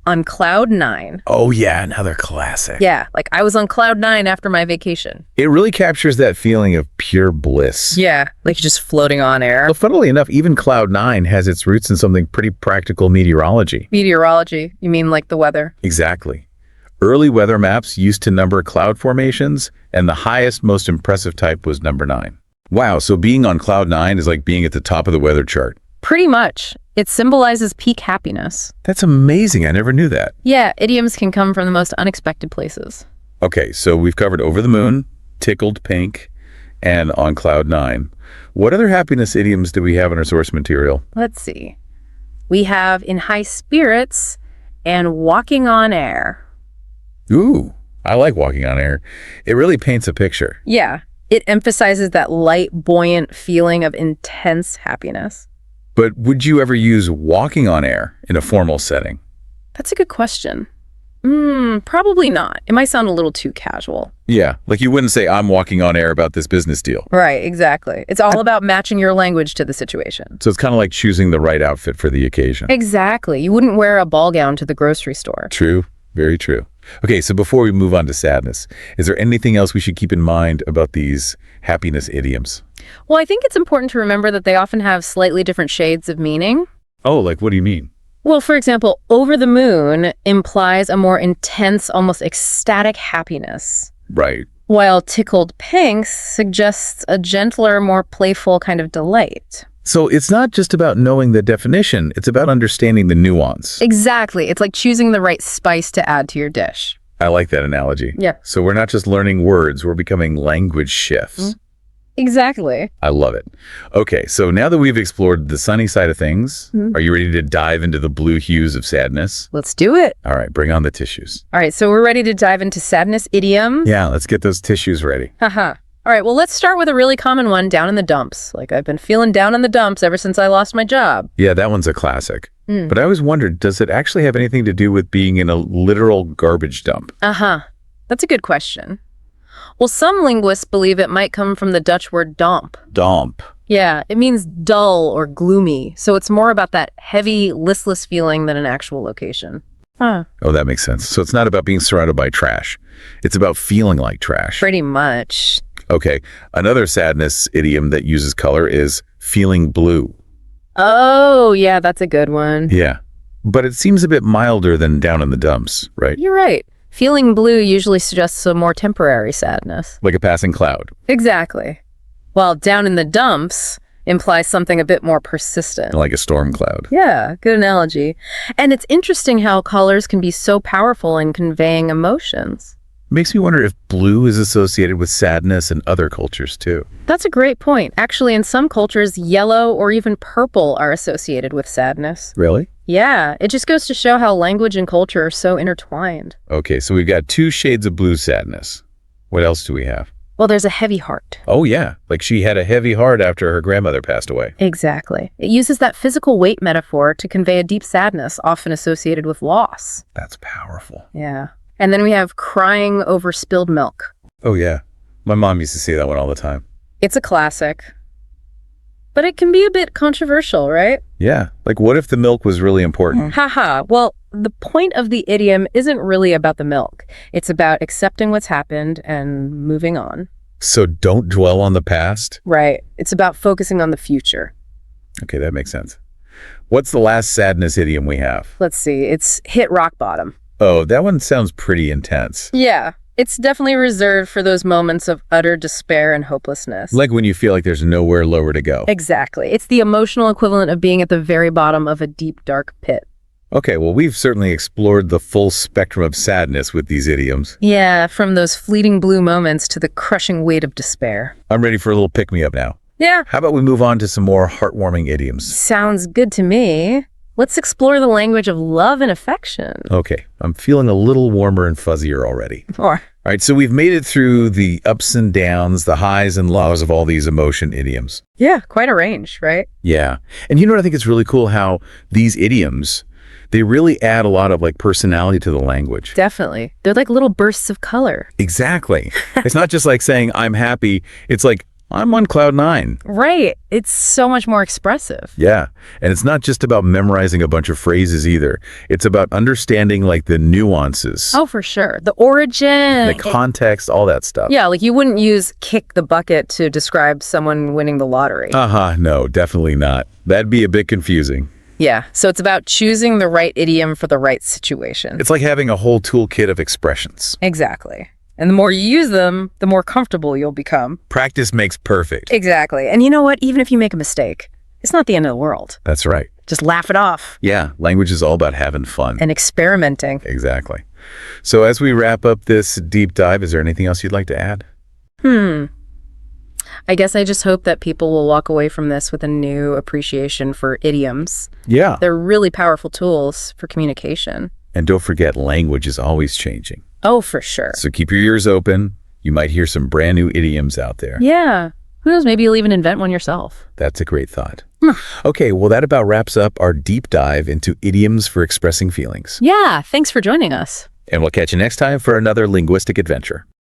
On cloud nine. Oh, yeah, another classic. Yeah, like I was on cloud nine after my vacation. It really captures that feeling of pure bliss. Yeah, like you're just floating on air. Well, funnily enough, even cloud nine has its roots in something pretty practical, meteorology. Meteorology, you mean like the weather? Exactly. Early weather maps used to number cloud formations, and the highest, most impressive type was number 9. Wow, so being on cloud 9 is like being at the top of the weather chart. Pretty much. It symbolizes peak happiness. That's amazing. I never knew that. Yeah, idioms can come from the most unexpected places. Okay, so we've covered over the moon, tickled pink, and on cloud 9. What other happiness idioms do we have in our source material? Let's see. We have in high spirits and walking on air. Ooh, I like walking on air. It really paints a picture. Yeah, it emphasizes that light, buoyant feeling of intense happiness. But would you ever use walking on air in a formal setting? That's a good question. Probably not. It might sound a little too casual. Yeah, like you wouldn't say, I'm walking on air about this business deal. Right, exactly. It's all about matching your language to the situation. So it's kind of like choosing the right outfit for the occasion. Exactly. You wouldn't wear a ball gown to the grocery store. True. Very true. Okay, so before we move on to sadness, is there anything else we should keep in mind about these happiness idioms? Well, I think it's important to remember that they often have slightly different shades of meaning. Oh, like what do you mean? Well, for example, over the moon implies a more intense, almost ecstatic happiness. Right. While tickled pink suggests a gentler, more playful kind of delight. So it's not just about knowing the definition, it's about understanding the nuance. Exactly. It's like choosing the right spice to add to your dish. I like that analogy. Yeah. So we're not just learning words, we're becoming language chefs. Exactly. I love it. Okay, so now that we've explored the sunny side of things, are you ready to dive into the blue hues of sadness? Let's do it. All right, bring on the tissues. All right, so we're ready to dive into sadness idioms. Yeah, let's get those tissues ready. Haha. All right, well, let's start with a really common one, down in the dumps. Like, I've been feeling down in the dumps ever since I lost my job. Yeah, that one's a classic. But I always wondered, does it actually have anything to do with being in a literal garbage dump? Uh-huh. That's a good question. Well, some linguists believe it might come from the Dutch word damp. Damp. Yeah, it means dull or gloomy, so it's more about that heavy, listless feeling than an actual location. Huh. Oh, that makes sense. So it's not about being surrounded by trash. It's about feeling like trash. Pretty much. Okay, another sadness idiom that uses color is feeling blue. Oh, yeah, that's a good one. Yeah, but it seems a bit milder than down in the dumps, right? You're right. Feeling blue usually suggests a more temporary sadness. Like a passing cloud. Exactly. While down in the dumps implies something a bit more persistent. Like a storm cloud. Yeah, good analogy. And it's interesting how colors can be so powerful in conveying emotions. Makes me wonder if blue is associated with sadness in other cultures too. That's a great point. Actually, in some cultures, yellow or even purple are associated with sadness. Really? Yeah, it just goes to show how language and culture are so intertwined. Okay, so we've got 2 shades of blue sadness. What else do we have? Well, there's a heavy heart. Oh yeah, like she had a heavy heart after her grandmother passed away. Exactly. It uses that physical weight metaphor to convey a deep sadness, often associated with loss. That's powerful. Yeah. And then we have crying over spilled milk. Oh yeah, my mom used to say that one all the time. It's a classic. but it can be a bit controversial, right? Yeah, like what if the milk was really important? Haha. Well, the point of the idiom isn't really about the milk. It's about accepting what's happened and moving on. So don't dwell on the past? Right. It's about focusing on the future. Okay, that makes sense. What's the last sadness idiom we have? Let's see. It's hit rock bottom. Oh, that one sounds pretty intense. Yeah. It's definitely reserved for those moments of utter despair and hopelessness. Like when you feel like there's nowhere lower to go. Exactly. It's the emotional equivalent of being at the very bottom of a deep, dark pit. Okay, well, we've certainly explored the full spectrum of sadness with these idioms. Yeah, from those fleeting blue moments to the crushing weight of despair. I'm ready for a little pick-me-up now. Yeah. How about we move on to some more heartwarming idioms? Sounds good to me. Let's explore the language of love and affection. Okay, I'm feeling a little warmer and fuzzier already. Or, All right, so we've made it through the ups and downs, the highs and lows of all these emotion idioms. yeah, quite a range, right? Yeah. And you know what I think is really cool? How these idioms, they really add a lot of like personality to the language. Definitely. They're like little bursts of color. Exactly. It's not just like saying I'm happy. It's like I'm on cloud nine. Right. It's so much more expressive. Yeah. And it's not just about memorizing a bunch of phrases either. It's about understanding like the nuances, Oh, for sure. The origin. the context, all that stuff. Yeah, like you wouldn't use kick the bucket to describe someone winning the lottery. No, definitely not. That'd be a bit confusing. Yeah, so it's about choosing the right idiom for the right situation. It's like having a whole toolkit of expressions. Exactly. And the more you use them, the more comfortable you'll become. Practice makes perfect. Exactly. And you know what? Even if you make a mistake, it's not the end of the world. That's right. Just laugh it off. Yeah, language is all about having fun. And experimenting. Exactly. So as we wrap up this deep dive, is there anything else you'd like to add? I guess I just hope that people will walk away from this with a new appreciation for idioms. Yeah. They're really powerful tools for communication. And don't forget, language is always changing. Oh, for sure. So keep your ears open. You might hear some brand new idioms out there. Yeah. Who knows? Maybe you'll even invent one yourself. That's a great thought. Okay, well, that about wraps up our deep dive into idioms for expressing feelings. Yeah. Thanks for joining us. And we'll catch you next time for another linguistic adventure.